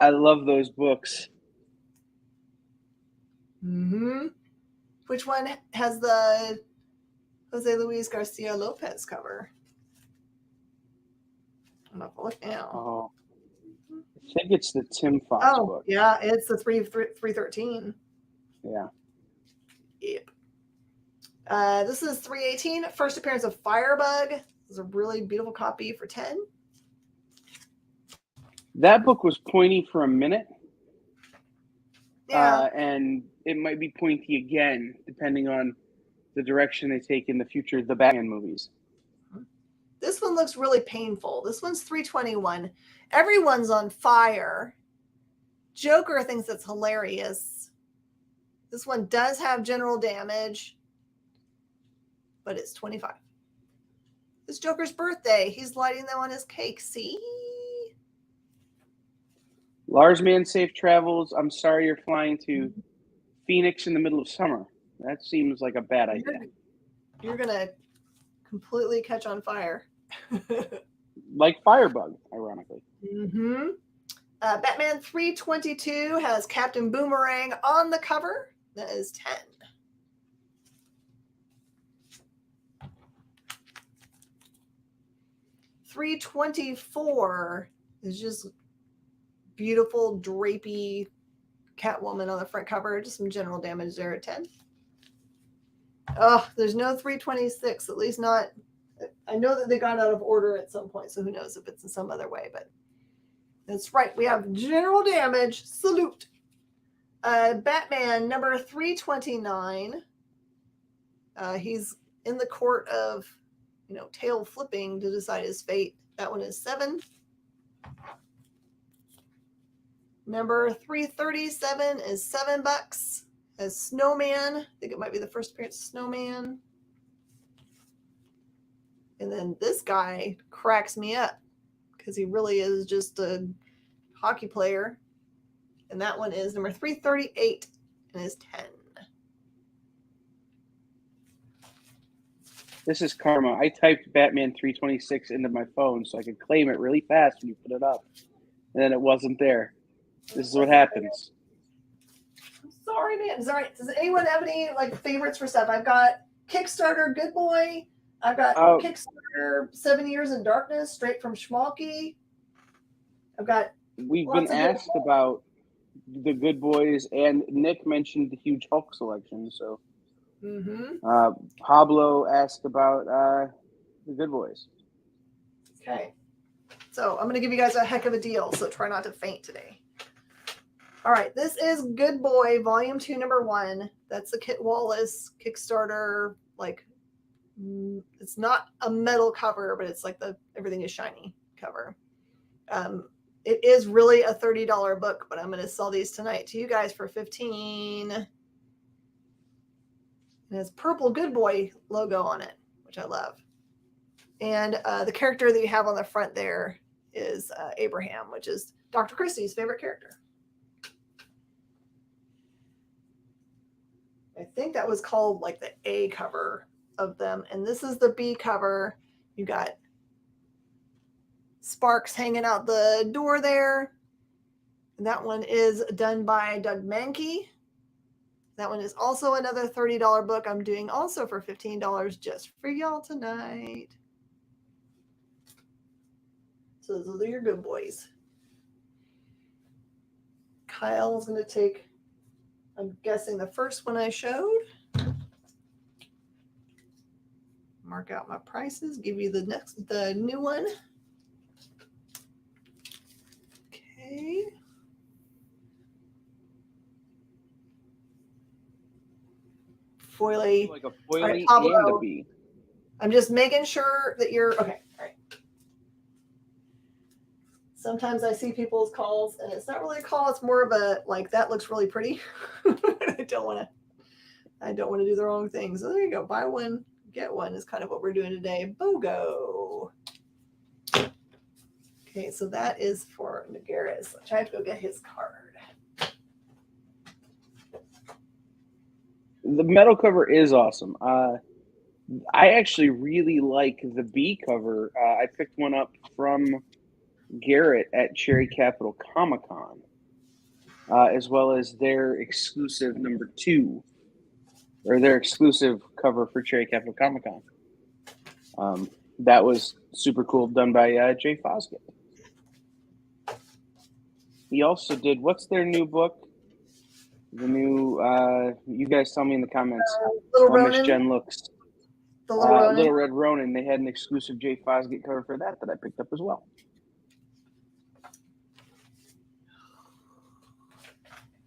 I love those books. Mm-hmm. Which one has the Jose Luis Garcia Lopez cover? I'm going to look now. Oh, I think it's the Tim Fox book. Yeah, it's the 313. Yeah. Yep. This is 318. First appearance of Firebug. This is a really beautiful copy for $10. That book was pointy for a minute. Yeah. And it might be pointy again, depending on the direction they take in the future of the Batman movies. This one looks really painful. This one's 321. Everyone's on fire. Joker thinks it's hilarious. This one does have general damage, but it's $25. It's Joker's birthday. He's lighting them on his cake. See? Lars Man, safe travels. I'm sorry you're flying to Phoenix in the middle of summer. That seems like a bad idea. You're going to completely catch on fire. Like Firebug, ironically. Mm-hmm. Batman 322 has Captain Boomerang on the cover. That is $10. $324 is just beautiful, drapey Catwoman on the front cover. Just some general damage there at $10. Oh, there's no 326, at least not. I know that they got out of order at some point, so who knows if it's in some other way, but that's right. We have general damage. Salute. Batman number 329. He's in the court of, tail flipping to decide his fate. That one is $7. Number 337 is $7. As Snowman. I think it might be the first appearance of Snowman. And then this guy cracks me up because he really is just a hockey player. And that one is number 338 and is 10. This is karma. I typed Batman 326 into my phone so I could claim it really fast when you put it up. And then it wasn't there. This is what happens. I'm sorry, man. Sorry. Does anyone have any like favorites for stuff? I've got Kickstarter Good Boy. I've got Kickstarter 7 Years in Darkness, straight from Schmalky. I've got. We've been asked about the Good Boys, and Nick mentioned the huge Hulk selection. So, Pablo asked about the Good Boys. Okay, so I'm going to give you guys a heck of a deal. So try not to faint today. All right, this is Good Boy Volume 2, Number 1. That's the Kit Wallace Kickstarter. Like, it's not a metal cover, but it's like the Everything is Shiny cover. It is really a $30 book, but I'm going to sell these tonight to you guys for $15. And it's purple Good Boy logo on it, which I love. And the character that you have on the front there is Abraham, which is Dr. Christie's favorite character. I think that was called like the A cover of them. And this is the B cover. You got Sparks hanging out the door there. And that one is done by Doug Mankey. That one is also another $30 book I'm doing also for $15 just for y'all tonight. So those are your Good Boys. Kyle's going to take, I'm guessing, the first one I showed. Mark out my prices, give you the new one. Okay. Foily. Like a foily and a bee. I'm just making sure that you're okay. All right. Sometimes I see people's calls and it's not really a call. It's more of a like that looks really pretty. I don't want to do the wrong thing. So there you go. Buy one, get one is kind of what we're doing today. BOGO. Okay, so that is for Nagaris. I have to go get his card. The metal cover is awesome. I actually really like the B cover. I picked one up from Garrett at Cherry Capital Comic-Con, as well as their exclusive number 2, or their exclusive cover for Cherry Capital Comic-Con. That was super cool, done by Jay Fosgate. He also did, what's their new book? The new, you guys tell me in the comments. Little Miss Jen looks. The Little Red Ronin. They had an exclusive Jay Fosgate cover for that I picked up as well.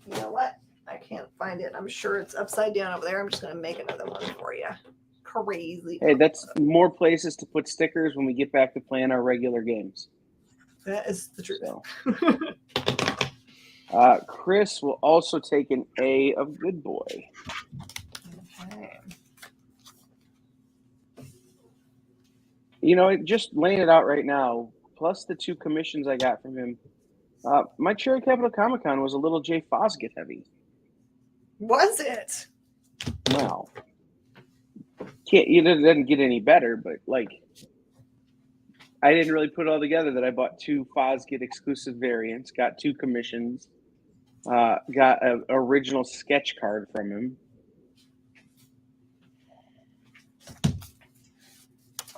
You know what? I can't find it. I'm sure it's upside down over there. I'm just going to make another one for you. Crazy. Hey, that's more places to put stickers when we get back to playing our regular games. That is the truth. So. Chris will also take an A of Good Boy. Okay. You know, just laying it out right now, plus the 2 commissions I got from him, my Cherry Capital Comic-Con was a little Jay Fosgate heavy. Was it? Wow. It doesn't get any better, but like, I didn't really put it all together that I bought 2 Fosgate exclusive variants, got 2 commissions, got an original sketch card from him.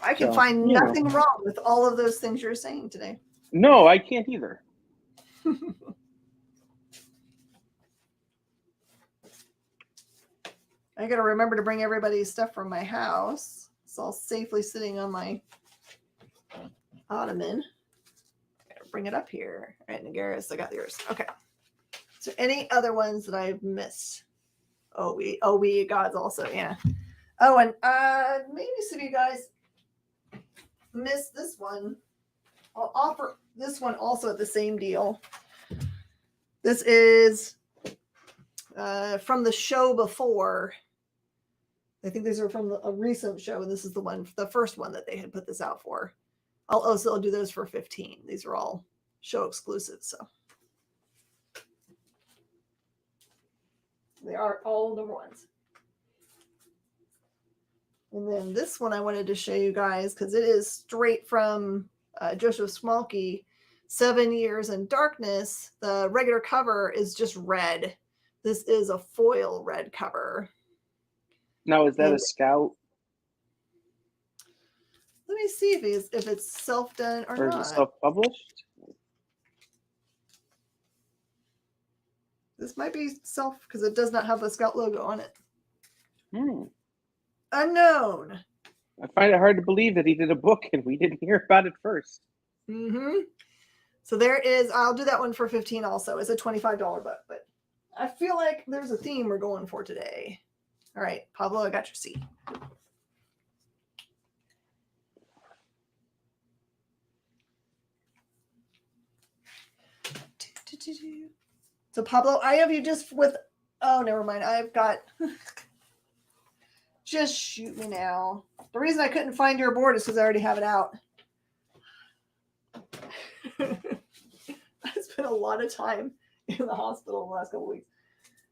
I can find nothing wrong with all of those things you're saying today. No, I can't either. I got to remember to bring everybody's stuff from my house. It's all safely sitting on my ottoman. Gotta bring it up here. All right, Nagaris, I got yours. Okay. So any other ones that I've missed? We gods also, yeah. Oh, and maybe some of you guys missed this one. I'll offer this one also at the same deal. This is from the show before. I think these are from a recent show, and this is the first one that they had put this out for. I'll also do those for $15. These are all show exclusives. So They are all number ones. And then this one I wanted to show you guys because it is straight from Joseph Smolke, 7 Years in Darkness. The regular cover is just red. This is a foil red cover. Now, is that a scout? Let me see if it's self-done or Or not. is it self-published? This might be self because it does not have the Scout logo on it. I Unknown. find it hard to believe that he did a book and we didn't hear about it first. So there is, I'll do that one for 15 also. It's a $25 book, but I feel like there's a theme we're going for today. All right, Pablo, I got your seat. So Pablo, I have you just with, oh, never mind. I've got, just shoot me now. The reason I couldn't find your board is because I already have it out. I spent a lot of time in the hospital the last couple of weeks.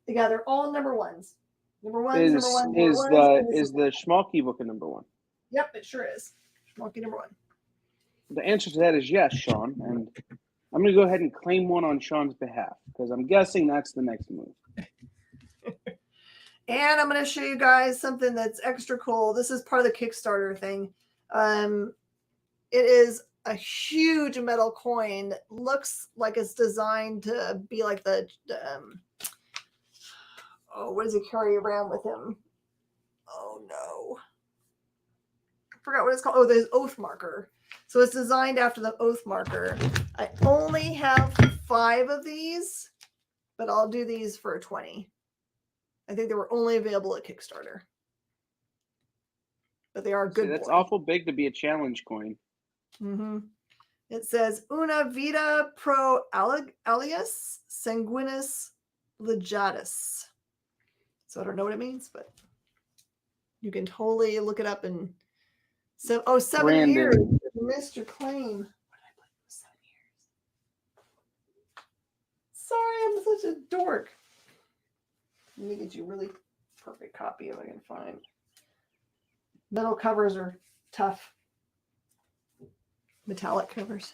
Yeah, they're all number ones. Number ones, Is the Schmalke book a number one? Yep, it sure is. Schmalke number one. The answer to that is yes, Sean. And I'm going to go ahead and claim one on Sean's behalf because I'm guessing that's the next move. And I'm going to show you guys something that's extra cool. This is part of the Kickstarter thing. It is a huge metal coin. Looks like it's designed to be like the what does he carry around with him? Oh no, I forgot what it's called. Oh, the oath marker. So it's designed after the oath marker. I only have 5 of these, but I'll do these for 20. I think they were only available at Kickstarter, but they are good. That's awful big to be a challenge coin. It says Una Vita Pro Alias Sanguinis Legatus. So I don't know what it means, but you can totally look it up. And 7 years. You missed your claim. What did I put? 7 years. Sorry, I'm such a dork. Let me get you a really perfect copy if I can find. Metal covers are tough. Metallic covers.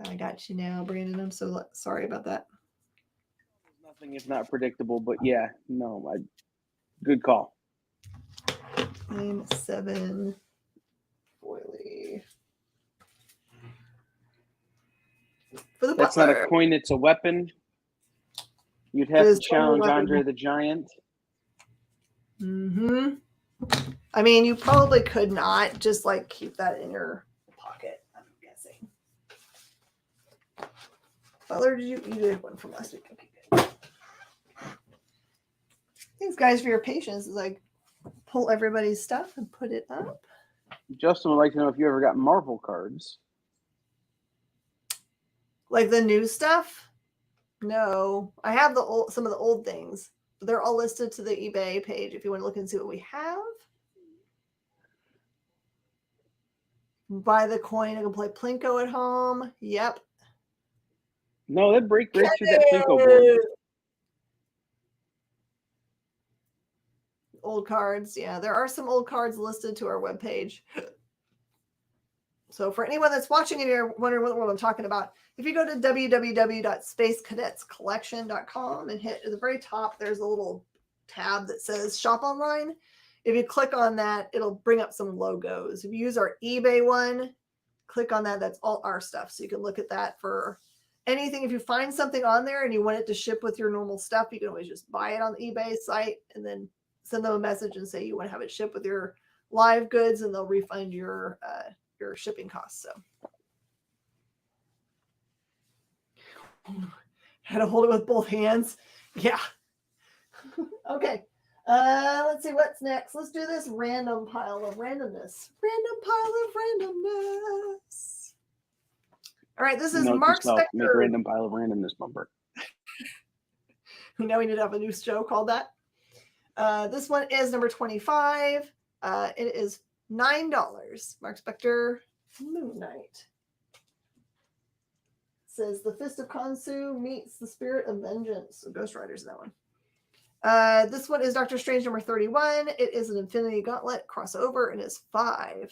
I got you now, Brandon. I'm so sorry about that. Nothing if not predictable, but yeah, no, good call. Claim 7 foily. For the That's butler. not a coin, it's a weapon. You'd have to challenge Andre the Giant. I mean, you probably could not just like keep that in your pocket, I'm guessing. Butler, you did one from last week. Okay, good. Thanks, guys, for your patience as I pull everybody's stuff and put it up. Justin would like to know if you ever got Marvel cards. Like the new stuff? No, I have some of the old things. They're all listed to the eBay page if you want to look and see what we have. Buy the coin. I can play Plinko at home. Yep. No, that break right through that Plinko board. Old cards. Yeah, there are some old cards listed to our webpage. So for anyone that's watching and you're wondering what I'm talking about, if you go to www.spacecadetscollection.com and hit at the very top, there's a little tab that says shop online. If you click on that, it'll bring up some logos. If you use our eBay one, click on that. That's all our stuff. So you can look at that for anything. If you find something on there and you want it to ship with your normal stuff, you can always just buy it on the eBay site and then send them a message and say you want to have it shipped with your live goods, and they'll refund your shipping costs. So had to hold it with both hands. Yeah. Okay. Let's see what's next. Let's do this random pile of randomness. Random pile of randomness. All right, this is Mark Spector. Make a random pile of randomness bumper. Now we need to have a new show called that. This one is number 25. It is $9. Mark Spector, Moon Knight. Says the Fist of Khonsu meets the Spirit of Vengeance. So Ghost Rider's that one. This one is Doctor Strange number 31. It is an Infinity Gauntlet crossover and is 5.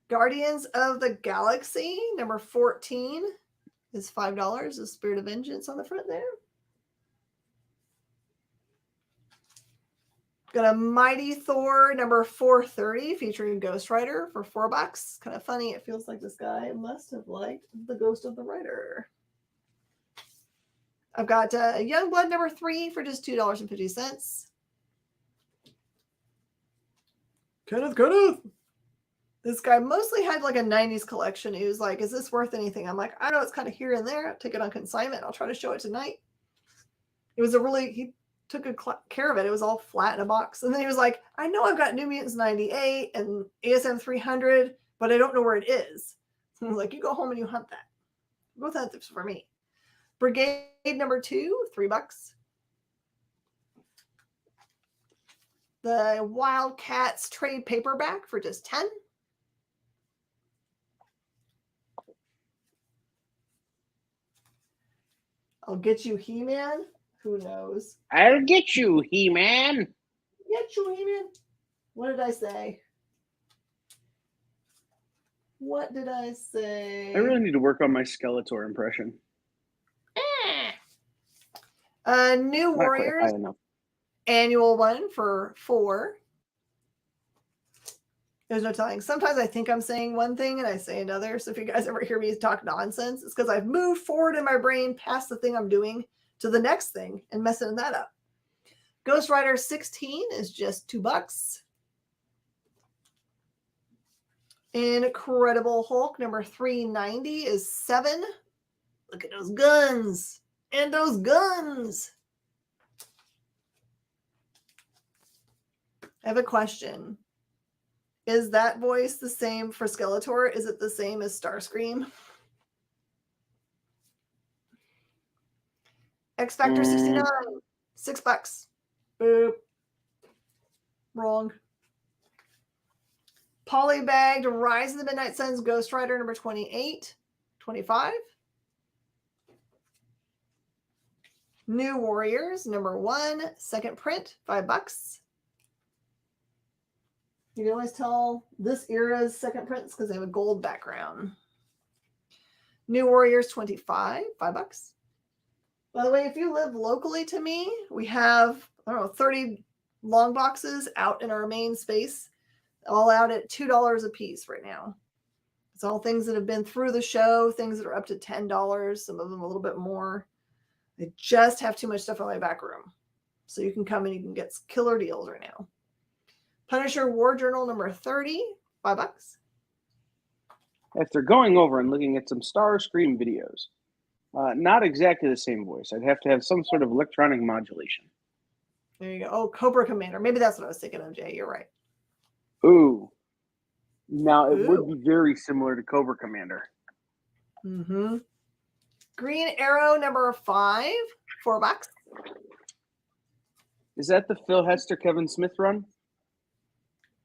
Guardians of the Galaxy number 14 is $5. The Spirit of Vengeance on the front there. Got a Mighty Thor number 430 featuring Ghost Rider for $4. Kind of funny. It feels like this guy must have liked the Ghost of the Rider. I've got Youngblood number 3 for just $2.50. Kenneth. This guy mostly had like a 90s collection. He was like, is this worth anything? I'm like, I know it's kind of here and there. I'll take it on consignment. I'll try to show it tonight. It was he took good care of it. It was all flat in a box. And then he was like, I know I've got New Mutants 98 and ASM 300, but I don't know where it is. So I was like, you go home and you hunt that. Both hunt this for me. Brigade number 2, $3. The Wildcats trade paperback for just $10. I'll get you He-Man. Who knows? I'll get you, He-Man. Get you, He-Man. What did I say? What did I say? I really need to work on my Skeletor impression. New Warriors annual one for $4. There's no telling. Sometimes I think I'm saying one thing and I say another. So if you guys ever hear me talk nonsense, it's because I've moved forward in my brain past the thing I'm doing to the next thing and messing that up. Ghost Rider 16 is just $2. Incredible Hulk number 390 is $7. Look at those guns. And those guns. I have a question. Is that voice the same for Skeletor? Is it the same as Starscream? X Factor 69, $6. Boop. Wrong. Polybagged Rise of the Midnight Suns Ghost Rider number 28, $25. New Warriors number 1, second print, $5. You can always tell this era's second prints because they have a gold background. New Warriors 25, $5. By the way, if you live locally to me, we have, 30 long boxes out in our main space, all out at $2 a piece right now. It's all things that have been through the show, things that are up to $10, some of them a little bit more. I just have too much stuff in my back room. So you can come and you can get killer deals right now. Punisher War Journal number 30, $5. After going over and looking at some Starscream videos, not exactly the same voice. I'd have to have some sort of electronic modulation. There you go. Oh, Cobra Commander. Maybe that's what I was thinking of, Jay. You're right. Ooh. Now, it would be very similar to Cobra Commander. Mm-hmm. Green Arrow number 5, $4. Is that the Phil Hester, Kevin Smith run?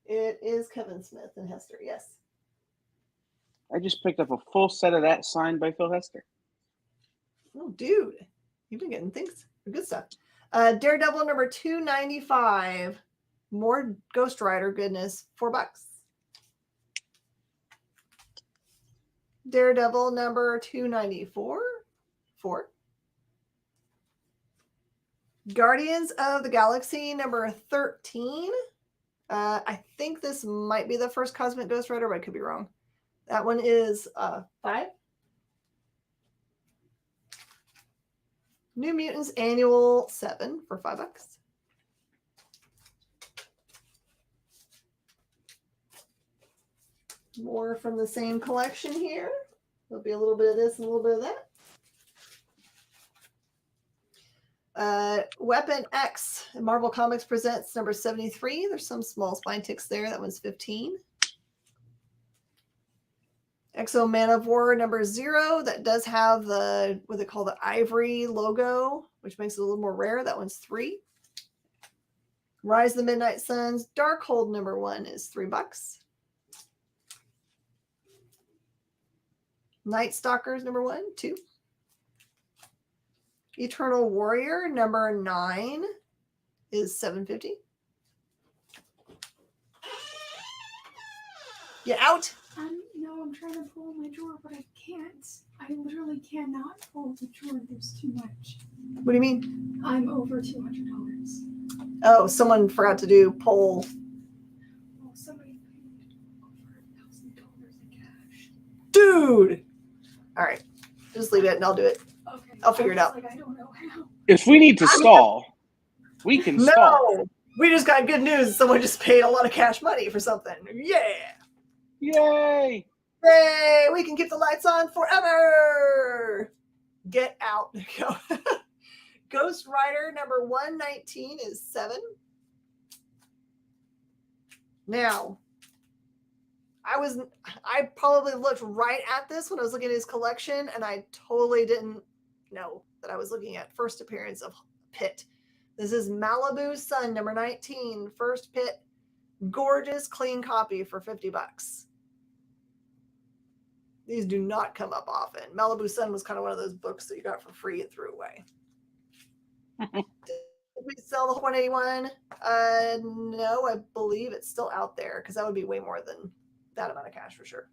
It is Kevin Smith and Hester, yes. I just picked up a full set of that signed by Phil Hester. Oh, dude. You've been getting things. Good stuff. Daredevil number 295. More Ghost Rider goodness. $4. Daredevil number 294. $4. Guardians of the Galaxy number 13. I think this might be the first Cosmic Ghost Rider, but I could be wrong. That one is $5. New Mutants Annual 7 for $5. More from the same collection here. There'll be a little bit of this and a little bit of that. Weapon X, Marvel Comics presents number 73. There's some small spine ticks there. That one's $15. Exo Man of War number 0. That does have the, what they call the ivory logo, which makes it a little more rare. That one's $3. Rise of the Midnight Suns Darkhold number 1 is $3. Night Stalkers number 1, $2. Eternal Warrior number 9 is $7.50. Get out. No, I'm trying to pull my drawer, but I can't. I literally cannot pull the drawer. There's too much. What do you mean? I'm over $200. Oh, someone forgot to do poll. Oh, somebody paid over $1,000 in cash. Dude. All right. Just leave it and I'll do it. Okay. I'll figure it out. I don't know how. If we need to stall, we can stall. No. We just got good news. Someone just paid a lot of cash money for something. Yeah. Yay! Yay! We can keep the lights on forever. Get out. Go. Ghost Rider number 119 is $7. Now, I probably looked right at this when I was looking at his collection, and I totally didn't know that I was looking at first appearance of Pit. This is Malibu Sun number 19, first Pit. Gorgeous, clean copy for $50. These do not come up often. Malibu Sun was kind of one of those books that you got for free and threw away. Did we sell the 181? No, I believe it's still out there because that would be way more than that amount of cash for sure.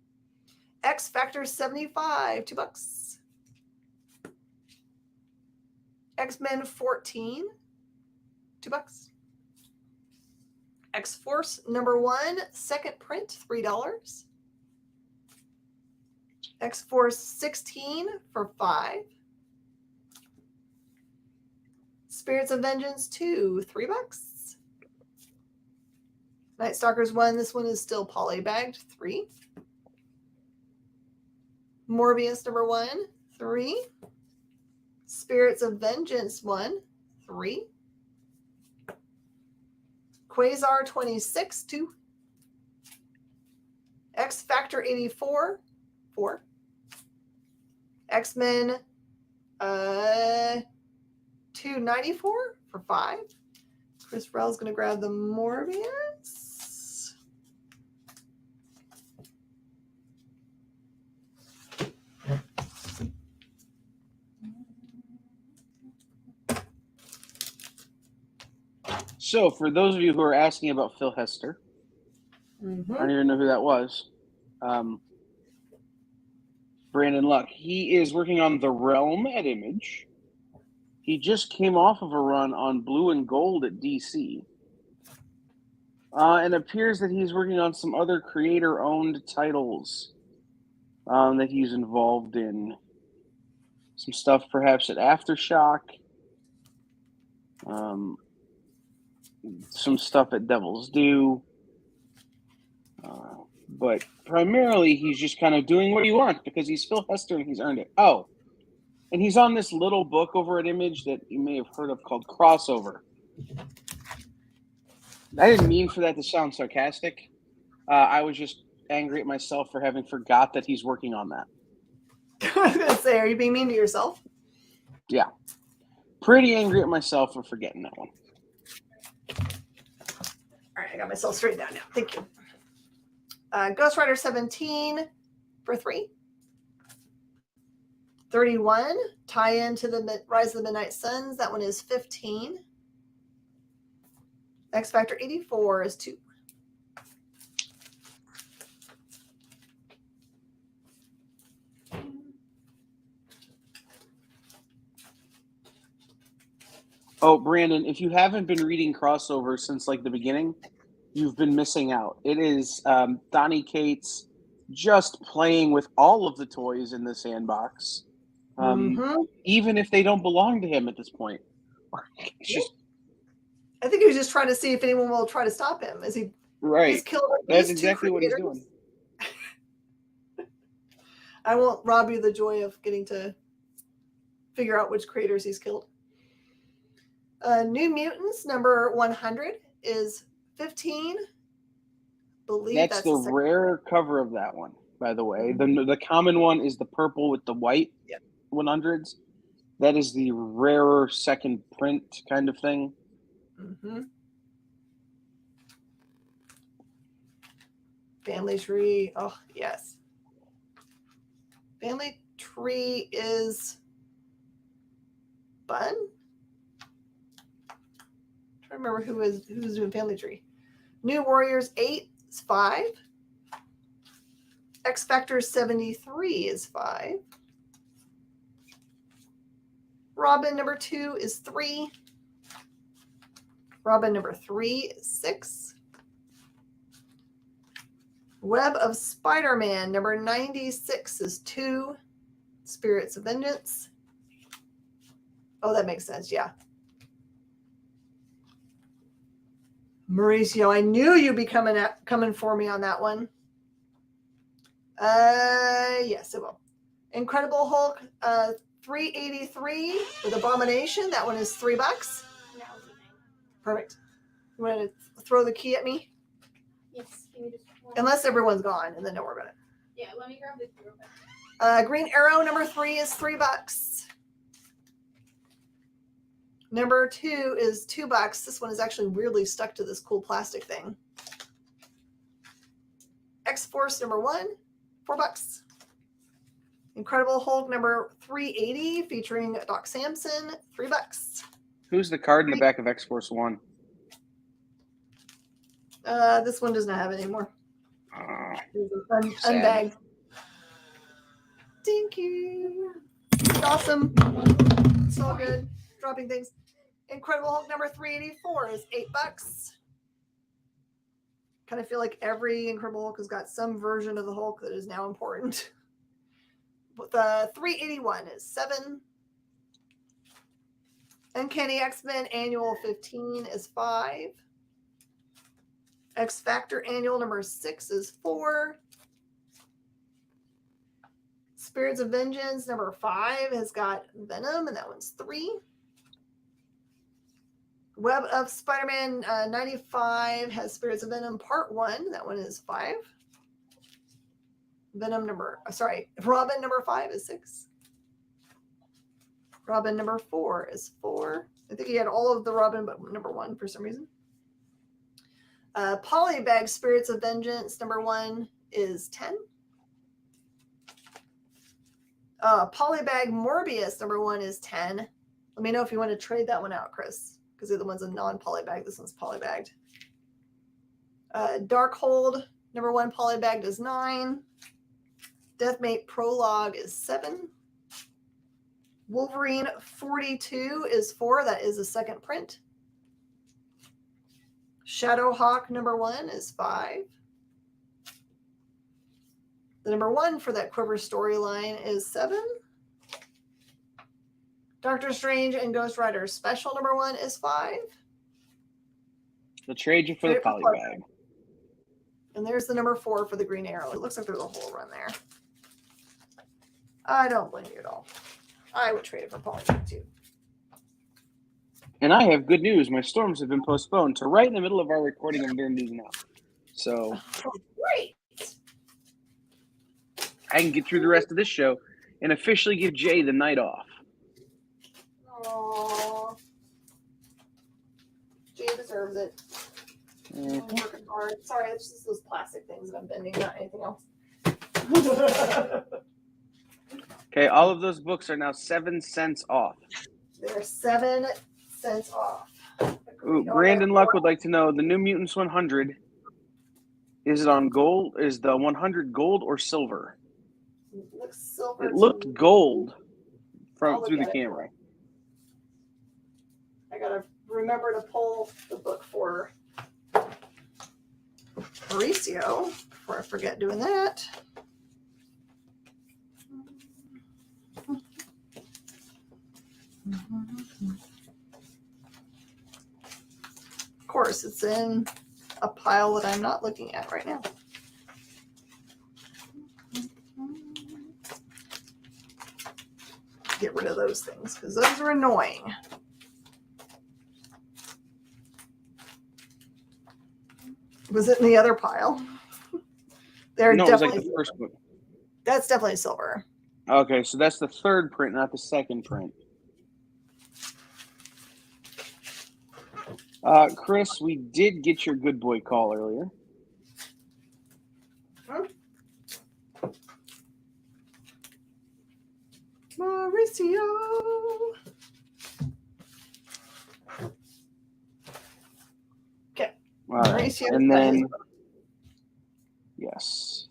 X Factor 75, $2. X-Men 14, $2. X-Force number 1, second print, $3. X-Force 16 for $5. Spirits of Vengeance 2, $3. Night Stalkers 1, this one is still polybagged, $3. Morbius number 1, $3. Spirits of Vengeance 1, $3. Quasar 26, $2. X Factor 84, $4. X-Men 294 for $5. Chris Rell's going to grab the Morbius. So, for those of you who are asking about Phil Hester, I don't even know who that was. Brandon Luck. He is working on The Realm at Image. He just came off of a run on Blue and Gold at DC. And appears that he's working on some other creator-owned titles that he's involved in. Some stuff perhaps at Aftershock. Some stuff at Devil's Due. But primarily, he's just kind of doing what he wants because he's Phil Hester and he's earned it. Oh, and he's on this little book over at Image that you may have heard of called Crossover. I didn't mean for that to sound sarcastic. I was just angry at myself for having forgot that he's working on that. I was going to say, are you being mean to yourself? Yeah. Pretty angry at myself for forgetting that one. All right, I got myself straightened out now. Thank you. Ghost Rider 17 for $3. 31, tie-in to the Rise of the Midnight Suns. That one is $15. X Factor 84 is $2. Oh, Brandon, if you haven't been reading Crossover since like the beginning, you've been missing out. It is Donnie Cates just playing with all of the toys in the sandbox, even if they don't belong to him at this point. It's just, I think he was just trying to see if anyone will try to stop him. Is he right? He's killed That's exactly what he's doing. I won't rob you the joy of getting to figure out which creators he's killed. New Mutants number 100 is $15. That's the rare cover of that one, by the way. The common one is the purple with the white 100s. That is the rarer second print kind of thing. Family Tree. Oh, yes. Family Tree is Bun. I'm trying to remember who's doing Family Tree. New Warriors 8 is 5. X Factor 73 is 5. Robin number 2 is 3. Robin number 3 is 6. Web of Spider-Man number 96 is 2. Spirits of Vengeance. Oh, that makes sense. Yeah. Mauricio, I knew you'd be coming for me on that one. Yes, it will. Incredible Hulk 383 with Abomination. That one is $3. Perfect. You want to throw the key at me? Yes. Can you just Unless everyone's gone, and then don't worry about it. Yeah, let me grab the key real quick. Green Arrow number 3 is $3. Number 2 is $2. This one is actually weirdly stuck to this cool plastic thing. X-Force number 1, $4. Incredible Hulk number 380 featuring Doc Samson, $3. Who's the card in the back of X-Force 1? This one does not have it anymore. Unbagged. Thank you. It's awesome. It's all good. Dropping things. Incredible Hulk number 384 is $8. Kind of feel like every Incredible Hulk has got some version of the Hulk that is now important. But the 381 is $7. Uncanny X-Men Annual 15 is $5. X Factor Annual number 6 is $4. Spirits of Vengeance number 5 has got Venom, and that one's $3. Web of Spider-Man 95 has Spirits of Venom Part 1. That one is $5. Robin number 5 is $6. Robin number 4 is $4. I think he had all of the Robin but number 1 for some reason. Polybag Spirits of Vengeance number 1 is $10. Polybag Morbius number 1 is $10. Let me know if you want to trade that one out, Chris, because the other one's a non-polybag. This one's polybagged. Darkhold number 1 polybagged is $9. Deathmate Prologue is $7. Wolverine 42 is $4. That is a second print. Shadowhawk number 1 is $5. The number 1 for that Quiver storyline is $7. Doctor Strange and Ghost Rider Special number 1 is $5. The trade you for the polybag. And there's the number 4 for the Green Arrow. It looks like there's a whole run there. I don't blame you at all. I would trade it for polybag too. And I have good news. My storms have been postponed to right in the middle of our recording of their news now. So great. I can get through the rest of this show and officially give Jay the night off. Aww. Jay deserves it. I'm working hard. Sorry, it's just those plastic things that I'm bending, not anything else. Okay, all of those books are now 7 cents off. They're 7 cents off. Ooh, Brandon Luck would like to know the New Mutants 100. Is it on gold? Is the 100 gold or silver? It looks silver. It looked gold through the camera. I gotta remember to pull the book for Mauricio before I forget doing that. Of course, it's in a pile that I'm not looking at right now. Get rid of those things because those are annoying. Was it in the other pile? They're no, definitely it was like the first book. That's definitely silver. Okay, so that's the third print, not the second print. Chris, we did get your good boy call earlier. Huh? Mauricio. right. Mauricio's And got then, his book. yes.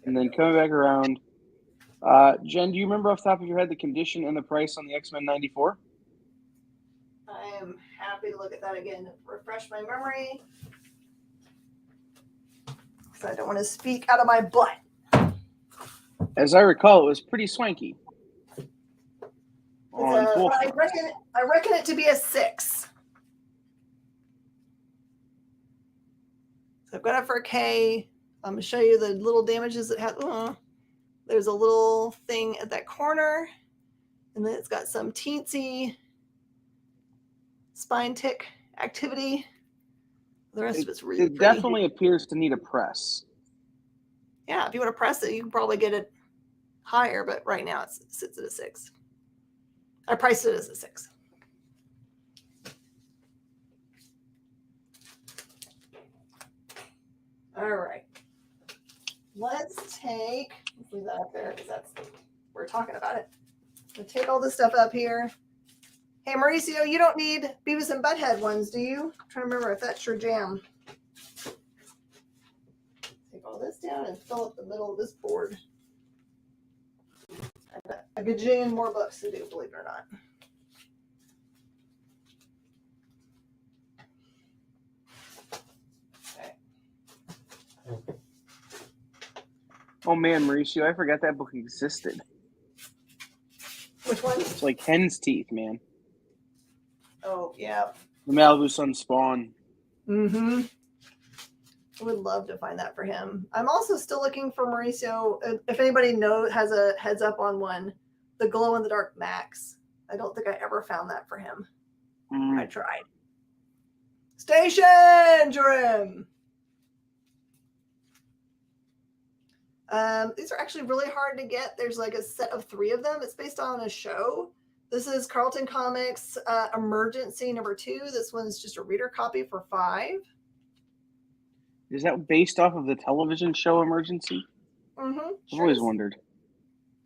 And then coming back around, Jen, do you remember off the top of your head the condition and the price on the X-Men 94? I am happy to look at that again to refresh my memory. Because I don't want to speak out of my butt. As I recall, it was pretty swanky. On both I reckon it to be a 6. So I've got it for a K. I'm going to show you the little damages it has. There's a little thing at that corner. And then it's got some teensy spine tick activity. The rest of it's really It definitely appears to need a press. Yeah, if you want to press it, you can probably get it higher, but right now it sits at a 6. I priced it as a 6. All right. Let's leave that up there because we're talking about it. We'll take all this stuff up here. Hey, Mauricio, you don't need Beavis and Butthead ones, do you? I'm trying to remember if that's your jam. Take all this down and fill up the middle of this board. I've got a gajillion more books to do, believe it or not. Okay. Oh man, Mauricio, I forgot that book existed. Which one? It's like Hen's Teeth, man. Oh, yeah. The Malibu Sun Spawn. Mm-hmm. I would love to find that for him. I'm also still looking for Mauricio. If anybody has a heads up on one, the Glow in the Dark Max. I don't think I ever found that for him. I tried. Station Trim. These are actually really hard to get. There's like a set of 3 of them. It's based on a show. This is Carlton Comics Emergency #2. This one's just a reader copy for $5. Is that based off of the television show Emergency? Mm-hmm. I've always wondered.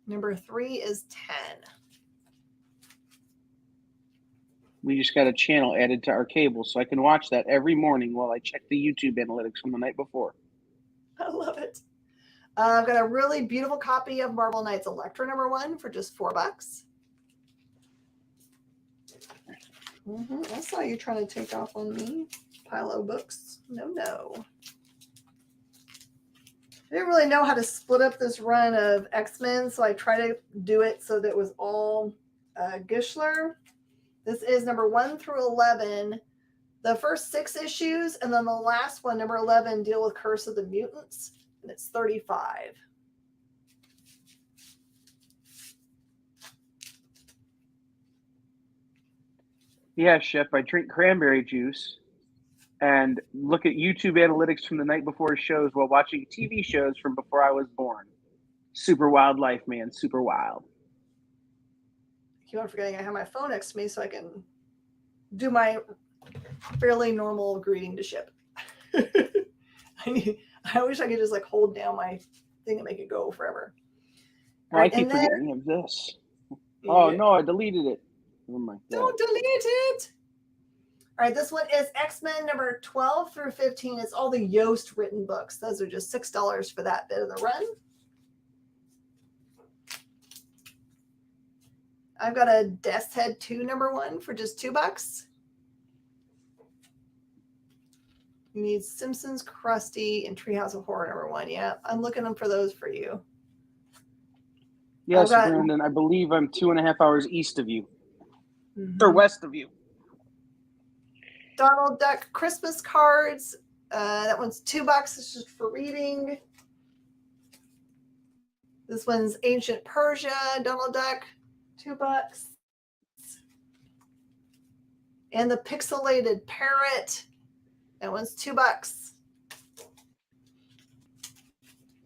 #3 is 10. We just got a channel added to our cable, so I can watch that every morning while I check the YouTube analytics from the night before. I love it. I've got a really beautiful copy of Marvel Knights Elektra #1 for just $4. I saw you trying to take off on me. Pile of books. No. I didn't really know how to split up this run of X-Men, so I tried to do it so that it was all Gischler. This is #1 through 11. The first 6 issues, and then the last one, #11, deal with Curse of the Mutants, and it's $35. Yeah, Chef, I drink cranberry juice and look at YouTube analytics from the night before shows while watching TV shows from before I was born. Super wild life, man. Super wild. I keep on forgetting I have my phone next to me so I can do my fairly normal greeting to Ship. I wish I could just like hold down my thing and make it go forever. Well, I keep forgetting of this. Oh, no, I deleted it. Oh my God. Don't delete it. All right, this one is X-Men #12 through 15. It's all the Yost written books. Those are just $6 for that bit of the run. I've got a Death's Head 2 #1 for just $2. You need Simpsons, Krusty, and Treehouse of Horror #1. Yeah, I'm looking for those for you. Yes, Brandon, I believe I'm 2.5 hours east of you. Or west of you. Donald Duck Christmas cards. That one's $2. It's just for reading. This one's Ancient Persia, Donald Duck, $2. And the Pixelated Parrot. That one's $2.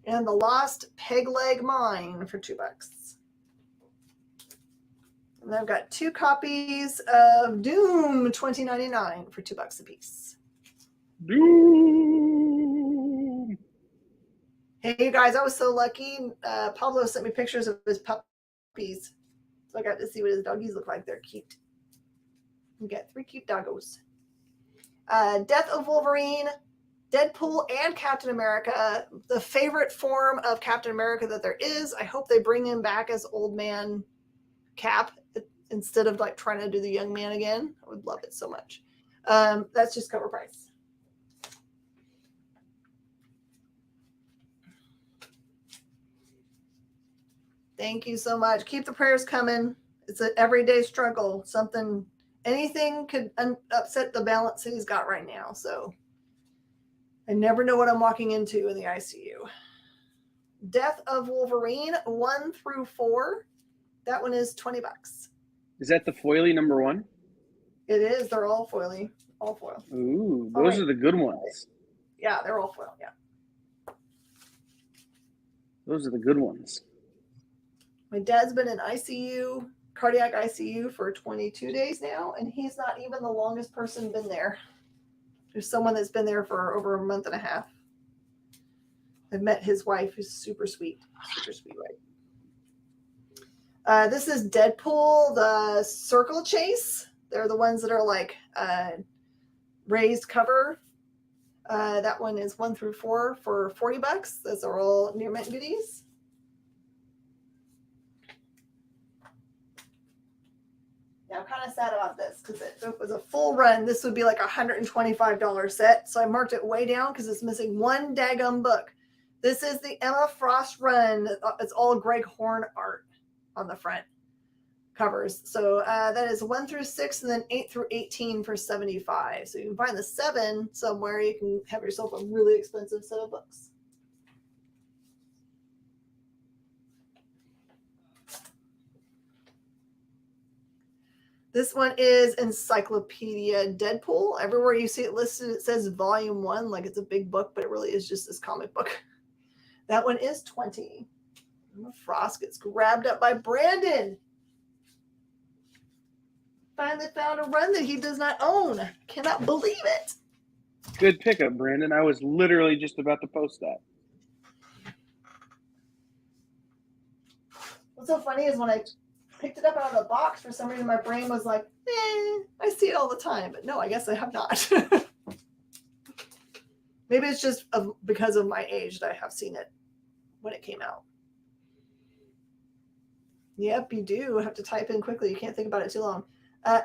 And the Lost Peg Leg Mine for $2. And I've got 2 copies of Doom 2099 for $2 a piece. Doom. Hey, you guys, I was so lucky. Pablo sent me pictures of his puppies. So I got to see what his doggies look like. They're cute. We got 3 cute doggos. Death of Wolverine, Deadpool, and Captain America. The favorite form of Captain America that there is. I hope they bring him back as old man Cap instead of like trying to do the young man again. I would love it so much. That's just cover price. Thank you so much. Keep the prayers coming. It's an everyday struggle. Anything could upset the balance that he's got right now. So I never know what I'm walking into in the ICU. Death of Wolverine 1 through 4. That one is $20. Is that the foily number 1? It is. They're all foily. All foil. Ooh, those are the good ones. Yeah, they're all foil. Yeah. Those are the good ones. My dad's been in ICU, cardiac ICU, for 22 days now, and he's not even the longest person been there. There's someone that's been there for over a month and a half. I've met his wife, who's super sweet wife. This is Deadpool, the Circle Chase. They're the ones that are like raised cover. That one is 1 through 4 for $40. Those are all near mint goodies. Yeah, I'm kind of sad about this because if it was a full run, this would be like a $125 set. So I marked it way down because it's missing one daggum book. This is the Emma Frost run. It's all Greg Horn art on the front covers. So that is 1 through 6 and then 8 through 18 for $75. So you can find the 7 somewhere. You can have yourself a really expensive set of books. This one is Encyclopedia Deadpool. Everywhere you see it listed, it says volume 1, like it's a big book, but it really is just this comic book. That one is $20. Frost gets grabbed up by Brandon. Finally found a run that he does not own. Cannot believe it. Good pickup, Brandon. I was literally just about to post that. What's so funny is when I picked it up out of the box, for some reason my brain was like, I see it all the time. But no, I guess I have not. Maybe it's just because of my age that I have seen it when it came out. Yep, you do have to type in quickly. You can't think about it too long.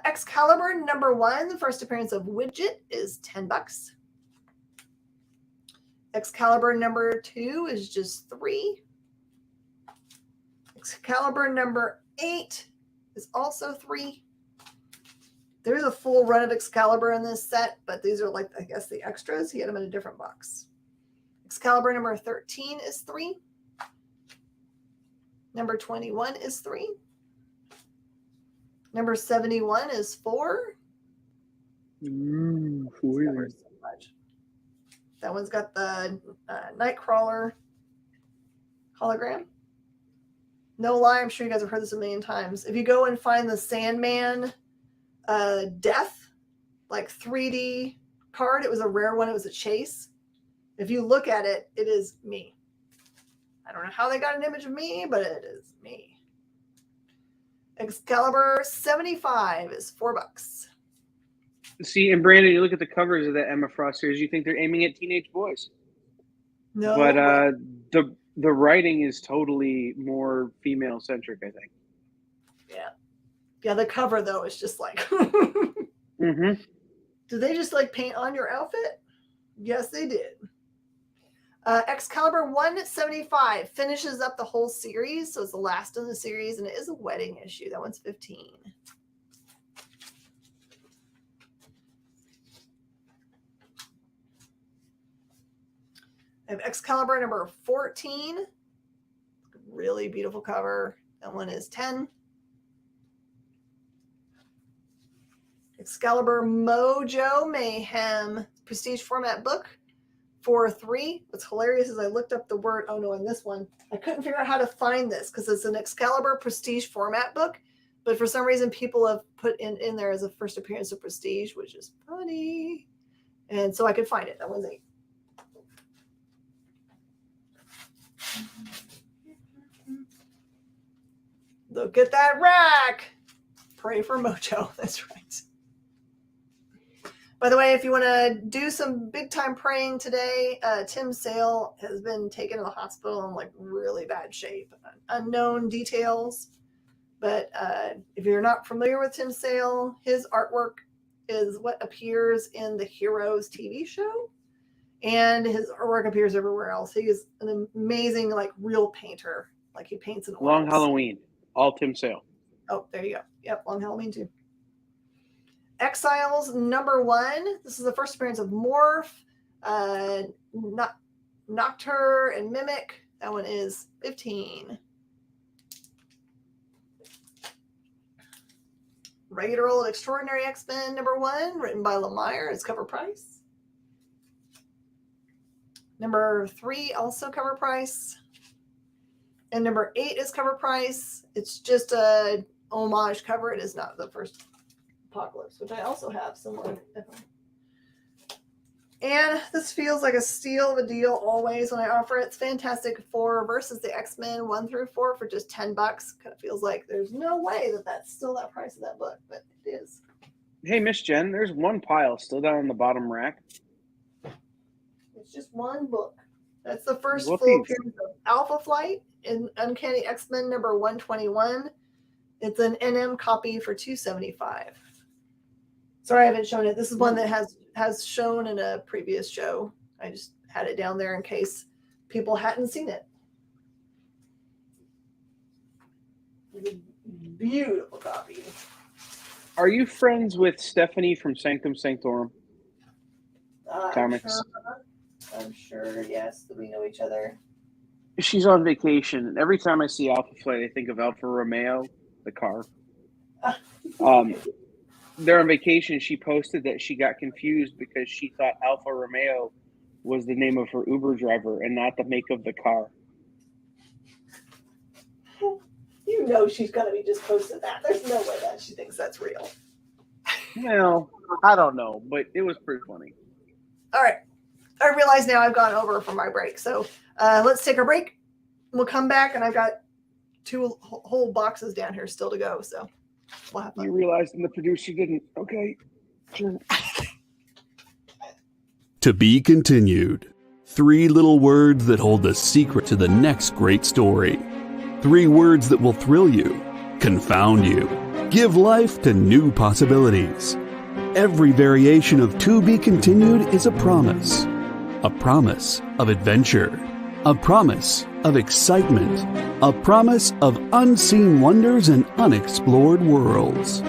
Excalibur number 1, the first appearance of Widget, is $10. Excalibur number 2 is just $3. Excalibur number 8 is also $3. There's a full run of Excalibur in this set, but these are like, I guess, the extras. He had them in a different box. Excalibur number 13 is $3. Number 21 is $3. Number 71 is $4. So much. That one's got the Nightcrawler hologram. No lie, I'm sure you guys have heard this a million times. If you go and find the Sandman Death, like 3D card, it was a rare one. It was a chase. If you look at it, it is me. I don't know how they got an image of me, but it is me. Excalibur 75 is $4. See, and Brandon, you look at the covers of that Emma Frost series, you think they're aiming at teenage boys. No. But the writing is totally more female centric, I think. Yeah. Yeah, the cover though is just like mm-hmm. Did they just like paint on your outfit? Yes, they did. Excalibur 175 finishes up the whole series, so it's the last in the series, and it is a wedding issue. That one's $15. I have Excalibur number 14. Really beautiful cover. That one is $10. Excalibur Mojo Mayhem prestige format book for $3. What's hilarious is I looked up the word, oh no, in this one, I couldn't figure out how to find this because it's an Excalibur prestige format book, but for some reason people have put in there as a first appearance of prestige, which is funny. And so I could find it. That one's $8. Look at that rack. Pray for Mojo. That's right. By the way, if you want to do some big time praying today, Tim Sale has been taken to the hospital in like really bad shape. Unknown details. But if you're not familiar with Tim Sale, his artwork is what appears in the Heroes TV show. And his artwork appears everywhere else. He is an amazing, like, real painter. Like, he paints in oils. Long Halloween. All Tim Sale. Oh, there you go. Yep, Long Halloween, too. Exiles #1. This is the first appearance of Morph, Noctur, and Mimic. That one is 15. Regular Old Extraordinary X-Men #1, written by Lemire, is cover price. #3, also cover price. And #8 is cover price. It's just a homage cover. It is not the first Apocalypse, which I also have somewhere. And this feels like a steal of a deal always when I offer it. It's Fantastic Four versus the X-Men 1-4 for just $10. Kind of feels like there's no way that that's still that price of that book, but it is. Hey, Miss Jen, there's one pile still down on the bottom rack. It's just one book. That's the first What full piece? appearance of Alpha Flight in Uncanny X-Men #121. It's an NM copy for $275. Sorry, I haven't shown it. This is one that has shown in a previous show. I just had it down there in case people hadn't seen it. It's a beautiful copy. Are you friends with Stephanie from Sanctum Sanctorum Comics? I'm sure, yes, that we know each other. She's on vacation, and every time I see Alpha Flight, I think of Alfa Romeo, the car. They're on vacation. She posted that she got confused because she thought Alfa Romeo was the name of her Uber driver and not the make of the car. You know she's going to be just posted that. There's no way that she thinks that's real. Well, I don't know, but it was pretty funny. All right. I realize now I've gone over for my break. So let's take a break. We'll come back, and I've got 2 whole boxes down here still to go. So we'll have fun. You realized and the producer didn't. Okay. Sure. To be continued. 3 little words that hold the secret to the next great story. 3 words that will thrill you, confound you, give life to new possibilities. Every variation of To Be Continued is a promise of adventure, a promise of excitement, a promise of unseen wonders and unexplored worlds.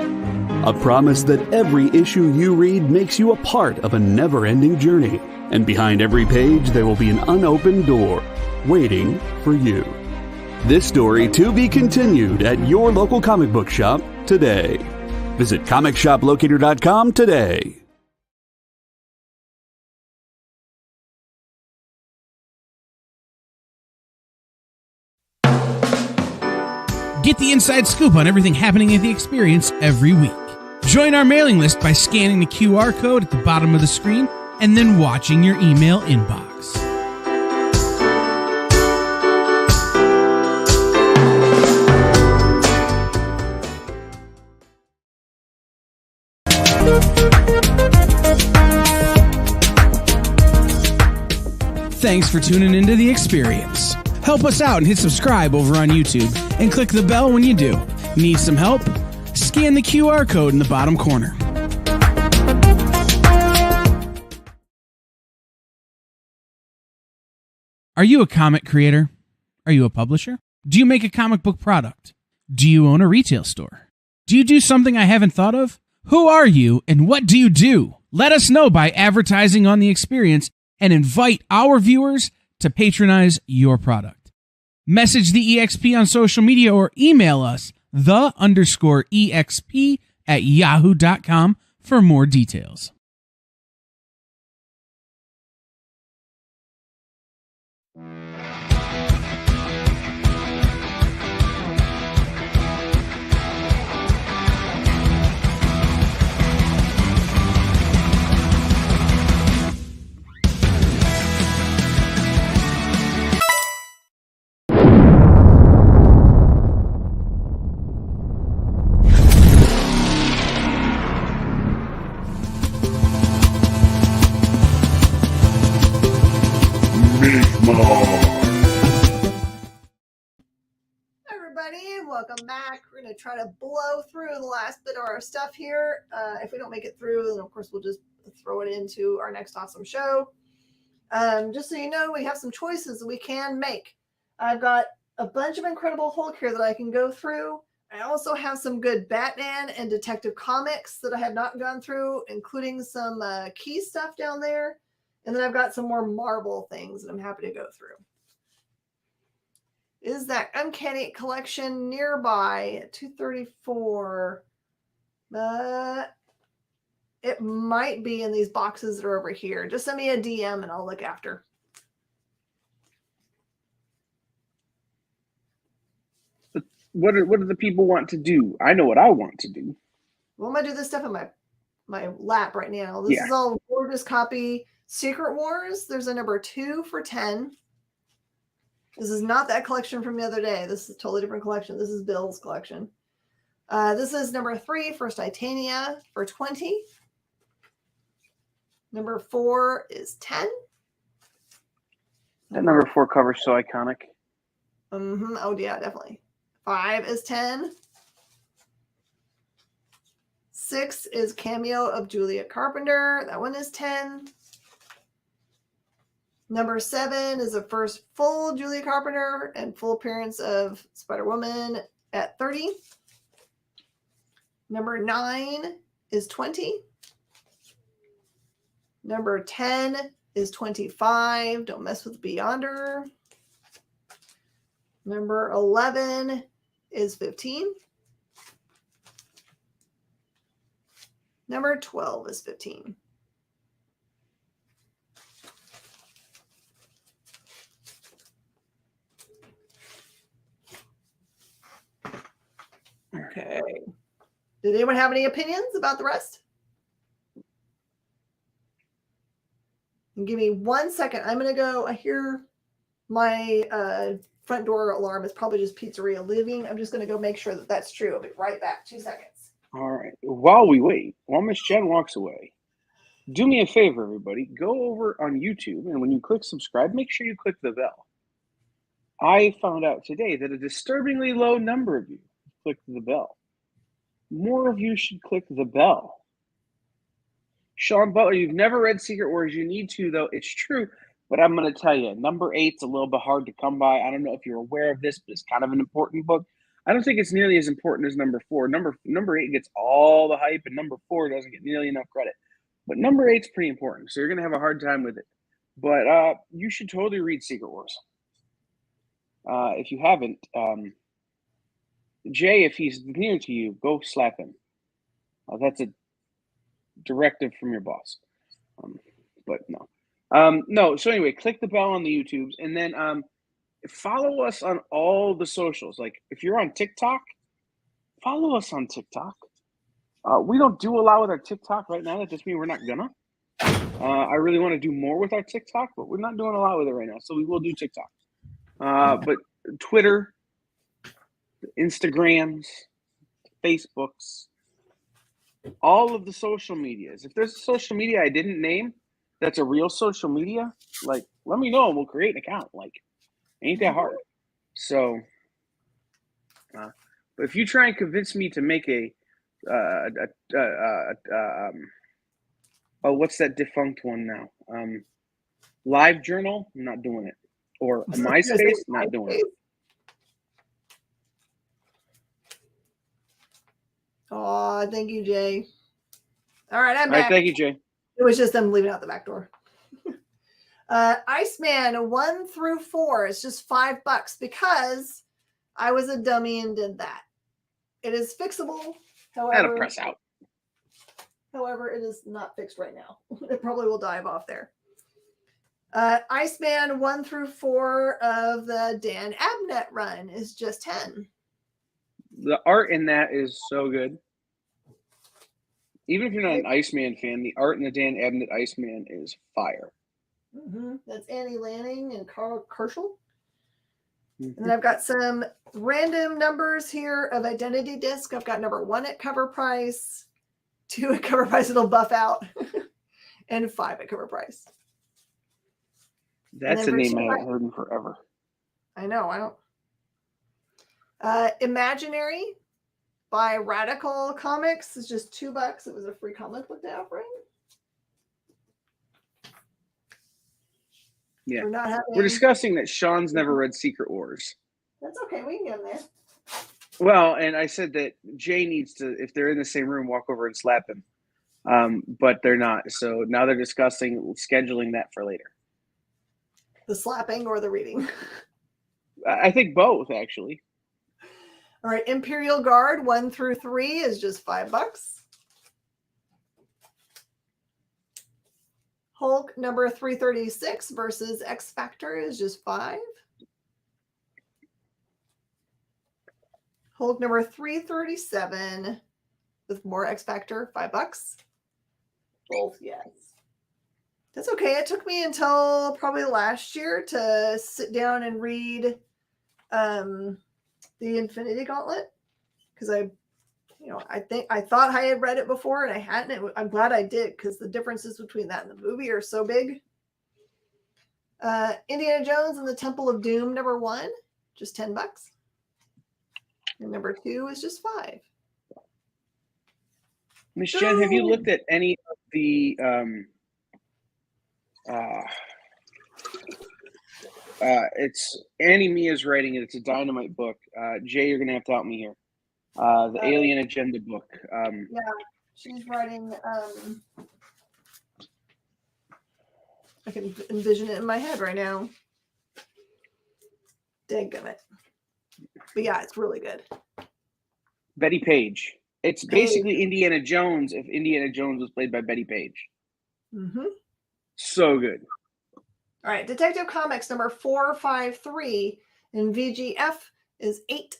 A promise that every issue you read makes you a part of a never-ending journey, and behind every page there will be an unopened door waiting for you. This story to be continued at your local comic book shop today. Visit comicshoplocator.com today. Get the inside scoop on everything happening at the experience every week. Join our mailing list by scanning the QR code at the bottom of the screen and then watching your email inbox. Thanks for tuning into The Experience. Help us out and hit subscribe over on YouTube and click the bell when you do. Need some help? Scan the QR code in the bottom corner. Are you a comic creator? Are you a publisher? Do you make a comic book product? Do you own a retail store? Do you do something I haven't thought of? Who are you and what do you do? Let us know by advertising on The Experience and invite our viewers to patronize your product. Message the EXP on social media or email us the_EXP@yahoo.com for more details. welcome back. We're going to try to blow through the last bit of our stuff here. If we don't make it through, then of course we'll just throw it into our next awesome show. Just so you know, we have some choices that we can make. I've got a bunch of Incredible Hulk here that I can go through. I also have some good Batman and Detective Comics that I have not gone through, including some key stuff down there. And then I've got some more Marvel things that I'm happy to go through. Is that Uncanny Collection nearby at 234? It might be in these boxes that are over here. Just send me a DM and I'll look after. What do the people want to do? I know what I want to do. Well, I'm going to do this stuff in my lap right now. This is all gorgeous copy. Secret Wars. There's a number 2 for 10. This is not that collection from the other day. This is a totally different collection. This is Bill's collection. This is number 3 for Titania for 20. Number 4 is 10. That number 4 cover is so iconic. Oh, yeah, definitely. 5 is 10. 6 is Cameo of Julia Carpenter. That one is 10. Number 7 is the first full Julia Carpenter and full appearance of Spider-Woman at 30. Number 9 is 20. Number 10 is 25. Don't mess with Beyonder. Number 11 is 15. Number 12 is 15. Okay. Did anyone have any opinions about the rest? And give me 1 second. I'm going to go. I hear my front door alarm is probably just Pizzeria leaving. I'm just going to go make sure that that's true. I'll be right back. 2 seconds. All right. While we wait, while Miss Jen walks away, do me a favor, everybody. Go over on YouTube, and when you click subscribe, make sure you click the bell. I found out today that a disturbingly low number of you clicked the bell. More of you should click the bell. Sean Butler, you've never read Secret Wars. You need to, though. It's true. But I'm going to tell you, number 8's a little bit hard to come by. I don't know if you're aware of this, but it's kind of an important book. I don't think it's nearly as important as number 4. Number 8 gets all the hype, and number 4 doesn't get nearly enough credit. But number 8's pretty important, so you're going to have a hard time with it. But you should totally read Secret Wars. If you haven't, Jay, if he's near to you, go slap him. That's a directive from your boss. But no. No, so anyway, click the bell on the YouTubes, and then follow us on all the socials. Like, if you're on TikTok, follow us on TikTok. We don't do a lot with our TikTok right now. That just means we're not gonna. I really want to do more with our TikTok, but we're not doing a lot with it right now. So we will do TikTok. But Twitter, Instagrams, Facebooks, all of the social medias. If there's a social media I didn't name that's a real social media, like, let me know and we'll create an account. Like, ain't that hard. So, but if you try and convince me to make what's that defunct one now? Live Journal, I'm not doing it. Or MySpace, not doing it. Oh, thank you, Jay. All right, I'm back. All right, thank you, Jay. It was just them leaving out the back door. Iceman 1 through 4 is just $5 because I was a dummy and did that. It is fixable. However, press out. However, it is not fixed right now. It probably will dive off there. Iceman 1 through 4 of the Dan Abnett run is just 10. The art in that is so good. Even if you're not an Iceman fan, the art in the Dan Abnett Iceman is fire. Mm-hmm. That's Annie Lanning and Carl Kerschel. Mm-hmm. And then I've got some random numbers here of Identity Disc. I've got number 1 at cover price, 2 at cover price, it'll buff out, and 5 at cover price. That's a name I haven't heard in forever. I know. I don't. Imaginary by Radical Comics is just $2. It was a free comic book day offering. Yeah. We're not having... We're discussing that Sean's never read Secret Wars. That's okay. We can get him there. Well, and I said that Jay needs to, if they're in the same room, walk over and slap him. But they're not. So now they're discussing scheduling that for later. The slapping or the reading? I think both, actually. All right. Imperial Guard 1 through 3 is just $5. Hulk number 336 versus X Factor is just $5. Hulk number 337 with more X Factor, $5. Both, yes. That's okay. It took me until probably last year to sit down and read the Infinity Gauntlet, because I thought I had read it before and I hadn't. I'm glad I did, because the differences between that and the movie are so big. Indiana Jones and the Temple of Doom number 1, just $10. And number 2 is just $5. Miss Jen, have you looked at any of the it's Annie Mia's writing it. It's a Dynamite book. Jay, you're gonna have to help me here. The Alien Agenda book. Yeah, she's writing. I can envision it in my head right now. Dadgummit. But yeah, it's really good. Betty Page. It's basically Indiana Jones if Indiana Jones was played by Betty Page. Mm-hmm. So good. All right, Detective Comics number 453 in VGF is $8.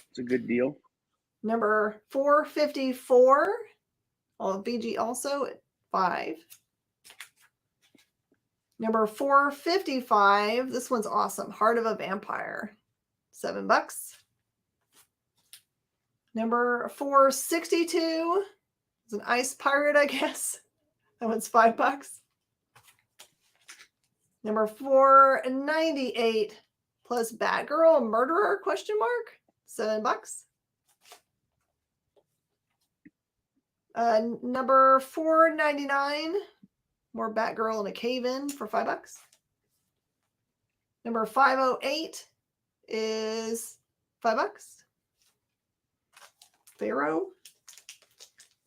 It's a good deal. Number 454, all VG also at $5. Number 455, this one's awesome. Heart of a Vampire, $7. Number 462 is an ice pirate, I guess. That one's $5. Number 498 plus Batgirl Murderer ? $7. Number 499, more Batgirl in a cave-in for $5. Number 508 is $5. Pharaoh.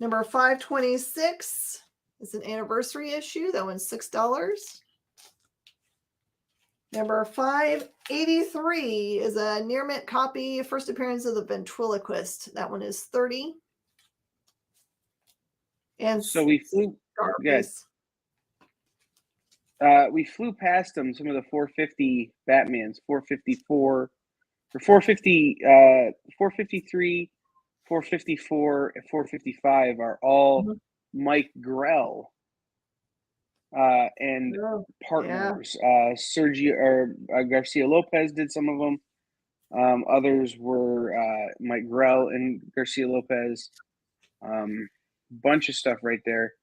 Number 526 is an anniversary issue. That one's $6. Number 583 is a near mint copy, first appearance of the ventriloquist. That one is $30. And so we flew. Yes. We flew past them. Some of the 450 Batmans, 454, or 450, 453, 454, and 455 are all Mike Grell and partners. Yeah. Sergio or Garcia Lopez did some of them. Others were Mike Grell and Garcia Lopez. Bunch of stuff right there.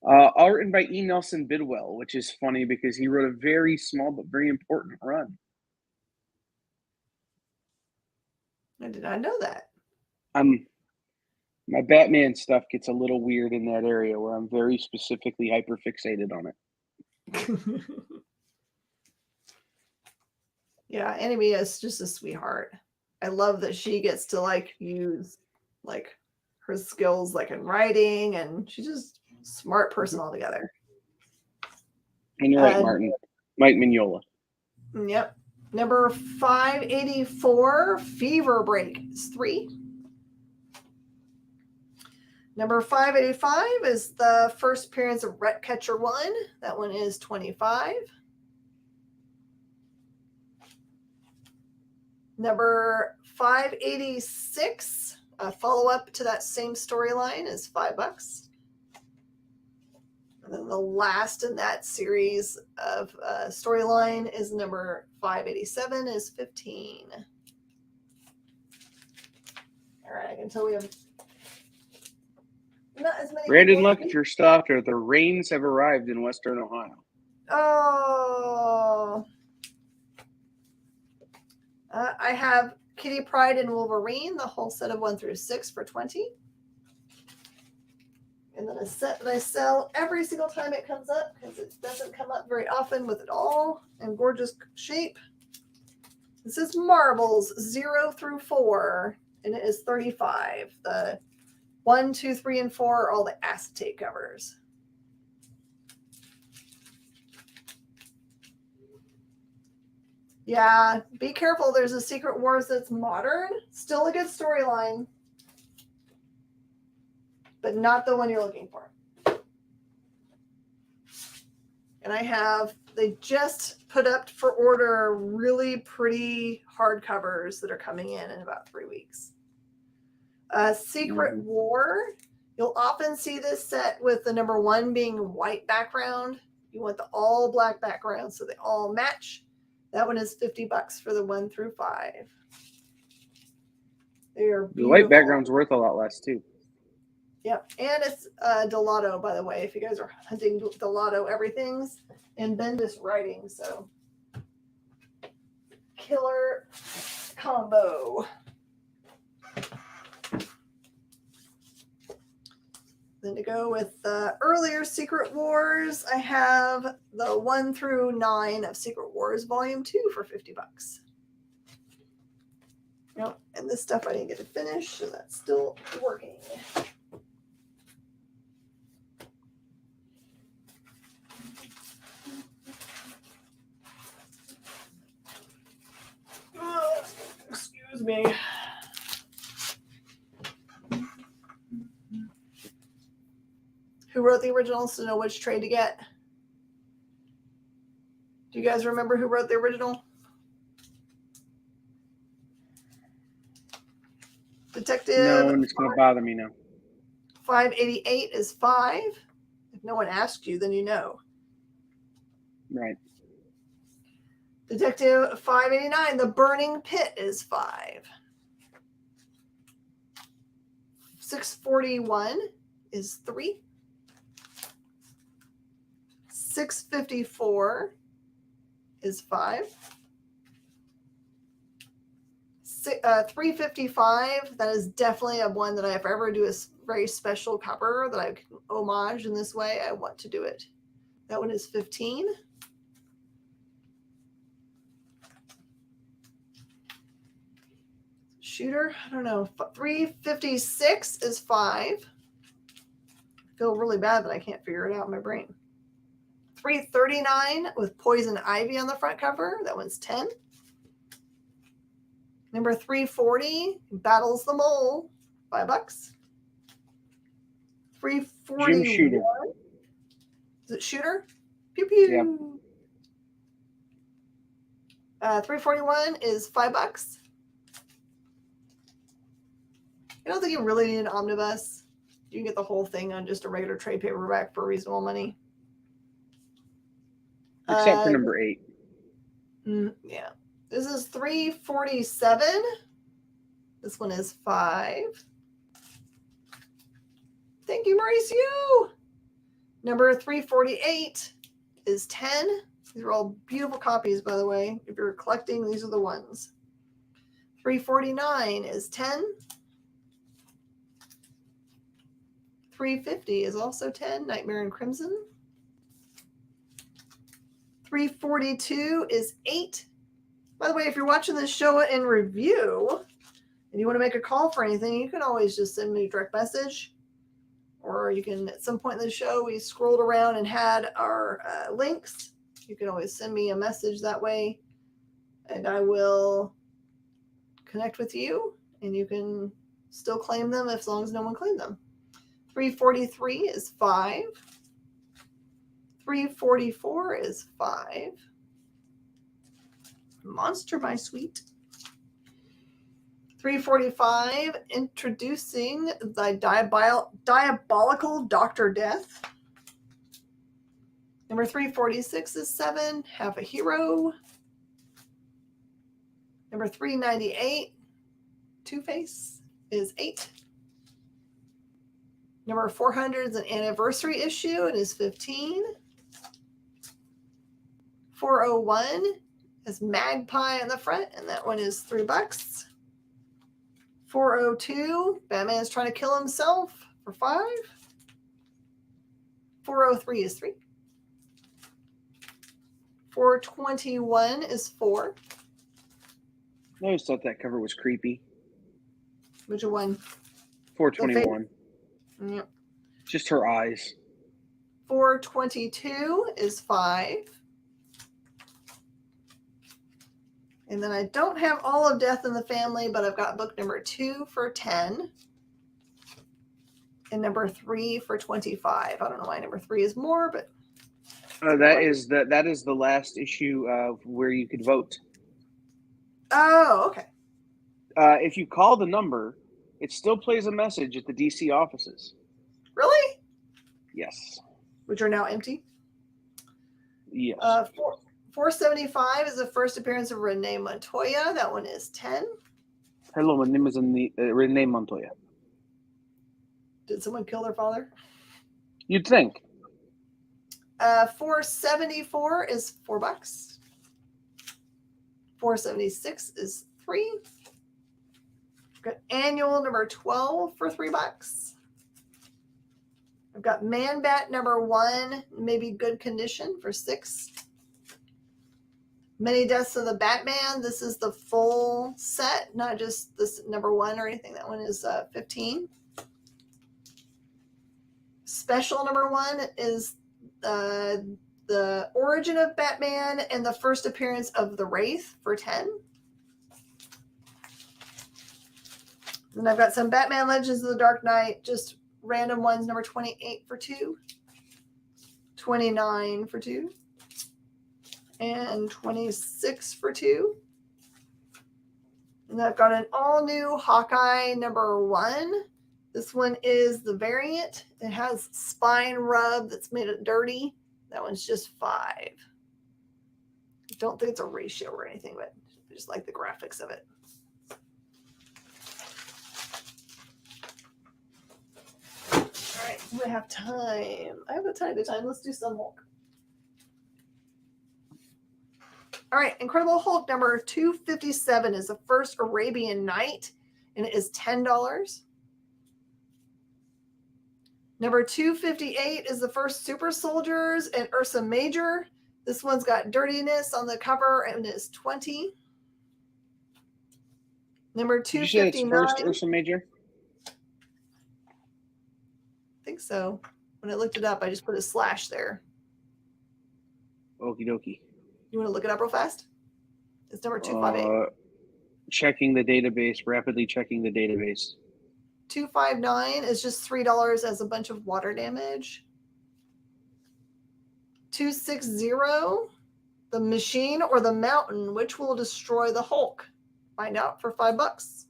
All written by E. Nelson Bidwell, which is funny because he wrote a very small but very important run. I did not know that. My Batman stuff gets a little weird in that area where I'm very specifically hyperfixated on it. Yeah, Annie Mia is just a sweetheart. I love that she gets to use her skills in writing, and she's just a smart person altogether. And you're right, Martin. Mike Mignola. Yep. Number 584, Fever Break is $3. Number 585 is the first appearance of Ratcatcher 1. That one is $25. Number 586, a follow-up to that same storyline, is $5. And then the last in that series of storyline is number 587, is $15. All right, I can tell we have not as many. Brandon, look, if you're stopped, or the rains have arrived in Western Ohio. Oh. I have Kitty Pryde and Wolverine, the whole set of 1 through 6 for $20. And then a set that I sell every single time it comes up because it doesn't come up very often with it all in gorgeous shape. This is Marbles 0 through 4, and it is $35. The 1, 2, 3, and 4 are all the acetate covers. Yeah, be careful. There's a Secret Wars that's modern. Still a good storyline, but not the one you're looking for. And I have, they just put up for order really pretty hardcovers that are coming in about 3 weeks. Secret War, you'll often see this set with the number 1 being white background. You want the all black background so they all match. That one is $50 for the 1 through 5. They are beautiful. The white background's worth a lot less too. Yep, and it's Delato, by the way, if you guys are hunting Delato everything's, and Bendis writing, so killer combo. Then to go with the earlier Secret Wars, I have the 1 through 9 of Secret Wars Volume 2 for $50. Yep, and this stuff I didn't get to finish, so that's still working. Excuse me. Who wrote the originals to know which trade to get? Do you guys remember who wrote the original? Detective. No, and it's going to bother me now. 588 is 5. If no one asked you, then you know. Right. Detective 589, The Burning Pit is 5. 641 is 3. 654 is 5. 355, that is definitely a one that if I ever do a very special cover that I can homage in this way, I want to do it. That one is 15. Shooter, I don't know. 356 is 5. I feel really bad that I can't figure it out in my brain. 339 with Poison Ivy on the front cover. That one's 10. Number 340, Battles the Mole, $5. 341. Jim Shooter. Is it Shooter? Pew pew. Yep. 341 is $5. I don't think you really need an omnibus. You can get the whole thing on just a regular trade paperback for reasonable money. Except for number 8. Yeah. This is 347. This one is 5. Thank you, Mauricio. Number 348 is 10. These are all beautiful copies, by the way. If you're collecting, these are the ones. 349 is 10. 350 is also 10. Nightmare in Crimson. 342 is 8. By the way, if you're watching this show in review and you want to make a call for anything, you can always just send me a direct message. Or you can, at some point in the show, we scrolled around and had our links. You can always send me a message that way. And I will connect with you. And you can still claim them as long as no one claimed them. 343 is 5. 344 is 5. Monster My Sweet. 345, introducing the diabolical Dr. Death. Number 346 is 7, Have a Hero. Number 398, Two-Face, is 8. Number 400 is an anniversary issue. It is 15. 401 has Magpie on the front, and that one is $3. 402, Batman's trying to kill himself for $5. 403 is $3. 421 is $4. I always thought that cover was creepy. Which one? 421. Yep. Just her eyes. 422 is $5. And then I don't have all of Death in the Family, but I've got book number 2 for $10. And number 3 for $25. I don't know why number 3 is more, but that is the last issue of where you could vote. oh, okay. If you call the number, it still plays a message at the DC offices. Really? Yes. Which are now empty. Yes. 475 is the first appearance of Renee Montoya. That one is $10. Hello, my name is Renee Montoya. Did someone kill their father? You'd think. 474 is $4. 476 is $3. Got annual number 12 for $3. I've got Man Bat number 1, maybe good condition, for $6. Many Deaths of the Batman. This is the full set, not just this number 1 or anything. That one is $15. Special number 1 is the origin of Batman and the first appearance of the Wraith for $10. Then I've got some Batman Legends of the Dark Knight, just random ones, number 28 for $2, 29 for $2, and 26 for $2. And I've got an all-new Hawkeye number 1. This one is the variant. It has spine rub that's made it dirty. That one's just $5. I don't think it's a ratio or anything, but I just like the graphics of it. All right, we have time. I have a tiny bit of time. Let's do some Hulk. All right, Incredible Hulk number 257 is the first Arabian Night, and it is $10. Number 258 is the first Super Soldiers and Ursa Major. This one's got dirtiness on the cover and is $20. Number 259. Did you say it's first Ursa Major? I think so. When I looked it up, I just put a slash there. Okie dokie. You want to look it up real fast? It's number 258. Checking the database, rapidly checking the database. 259 is just $3 as a bunch of water damage. 260, the Machine or the Mountain, which will destroy the Hulk? Find out for $5.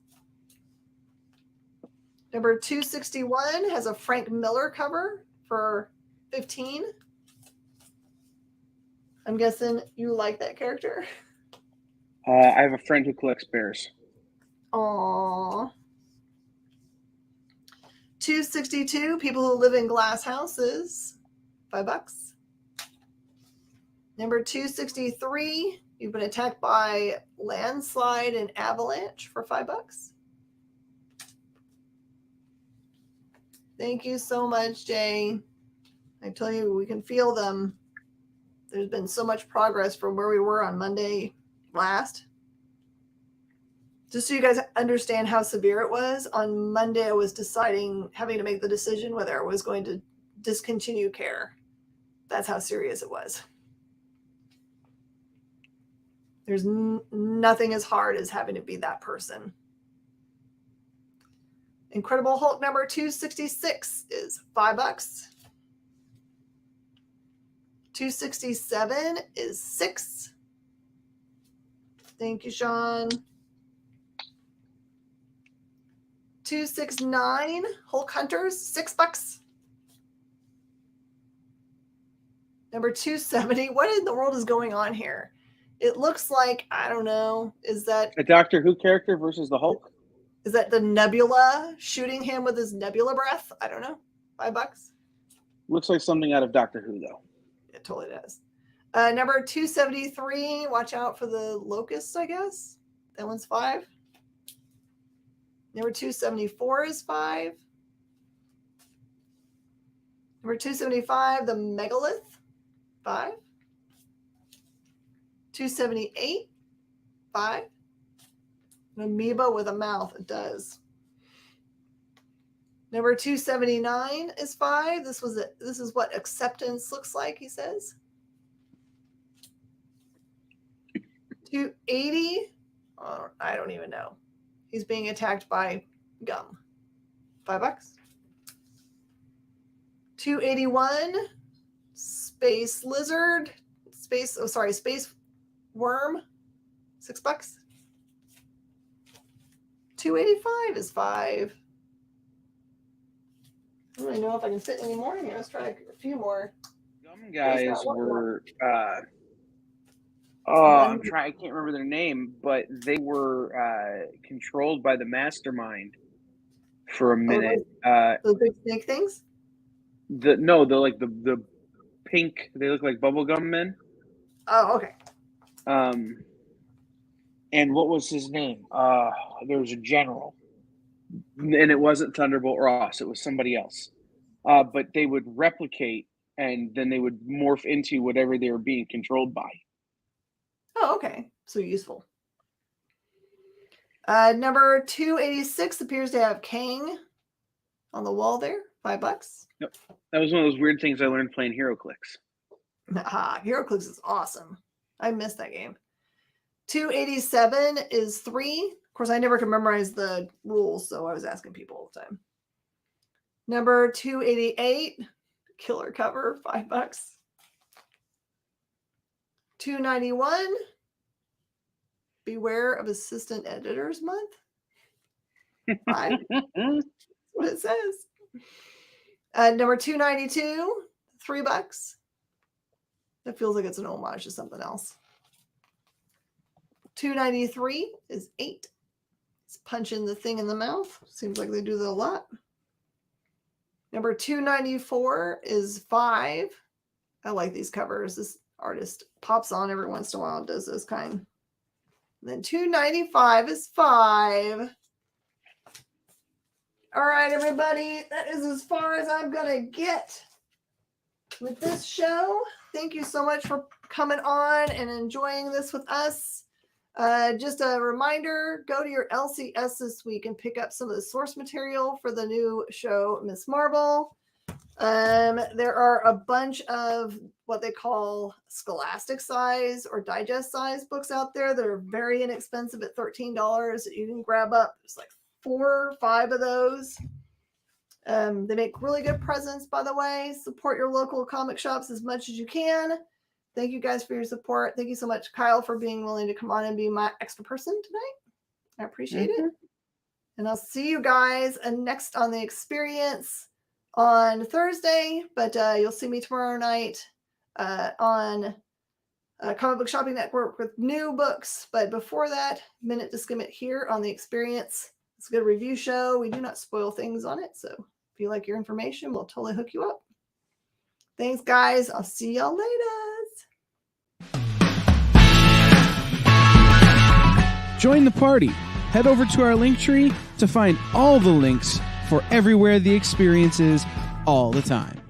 Number 261 has a Frank Miller cover for $15. I'm guessing you like that character. I have a friend who collects bears. Aww. 262, People Who Live in Glass Houses, $5. Number 263, You've Been Attacked by Landslide and Avalanche for $5. Thank you so much, Jay. I tell you, we can feel them. There's been so much progress from where we were on Monday last. Just so you guys understand how severe it was, on Monday I was having to make the decision whether I was going to discontinue care. That's how serious it was. There's nothing as hard as having to be that person. Incredible Hulk number 266 is $5. 267 is $6. Thank you, Sean. 269 Hulk Hunters, $6. Number 270. What in the world is going on here? It looks like, I don't know, is that a Doctor Who character versus the Hulk? Is that the Nebula shooting him with his nebula breath? I don't know. $5. Looks like something out of Doctor Who, though. It totally does. Number 273, watch out for the locusts, I guess. That one's 5. Number 274 is 5. Number 275, the megalith, 5. 278, 5. An amoeba with a mouth, it does. Number 279 is 5. This is what acceptance looks like, he says. 280, I don't even know. He's being attacked by gum. $5. 281, space lizard, space worm, $6. 285 is 5. I don't really know if I can fit any more in here. Let's try a few more. Gum guys were I can't remember their name, but they were controlled by the mastermind for a minute. Those big snake things? The pink, they look like bubblegum men. Oh, okay. And what was his name? There was a general. And it wasn't Thunderbolt Ross, it was somebody else. But they would replicate and then they would morph into whatever they were being controlled by. Oh, okay. So useful. Number 286 appears to have Kang on the wall there. $5. Yep. That was one of those weird things I learned playing HeroClix. HeroClix is awesome. I missed that game. 287 is 3. Of course, I never can memorize the rules, so I was asking people all the time. Number 288, killer cover, $5. 291, beware of assistant editors month. 5. That's what it says. Number 292, $3. That feels like it's an homage to something else. 293 is 8. It's punching the thing in the mouth. Seems like they do that a lot. Number 294 is 5. I like these covers. This artist pops on every once in a while and does this kind. And then 295 is 5. All right, everybody. That is as far as I'm going to get with this show. Thank you so much for coming on and enjoying this with us. Just a reminder, go to your LCS this week and pick up some of the source material for the new show, Miss Marvel. There are a bunch of what they call scholastic size or digest size books out there that are very inexpensive at $13 that you can grab up. There's like 4 or 5 of those. They make really good presents, by the way. Support your local comic shops as much as you can. Thank you guys for your support. Thank you so much, Kyle, for being willing to come on and be my extra person tonight. I appreciate it. And I'll see you guys next on The Experience on Thursday, but you'll see me tomorrow night on Comic Book Shopping Network with new books. But before that, Minute to Skim It here on The Experience. It's a good review show. We do not spoil things on it, so if you like your information, we'll totally hook you up. Thanks, guys. I'll see y'all later. Join the party. Head over to our link tree to find all the links for everywhere The Experience is all the time.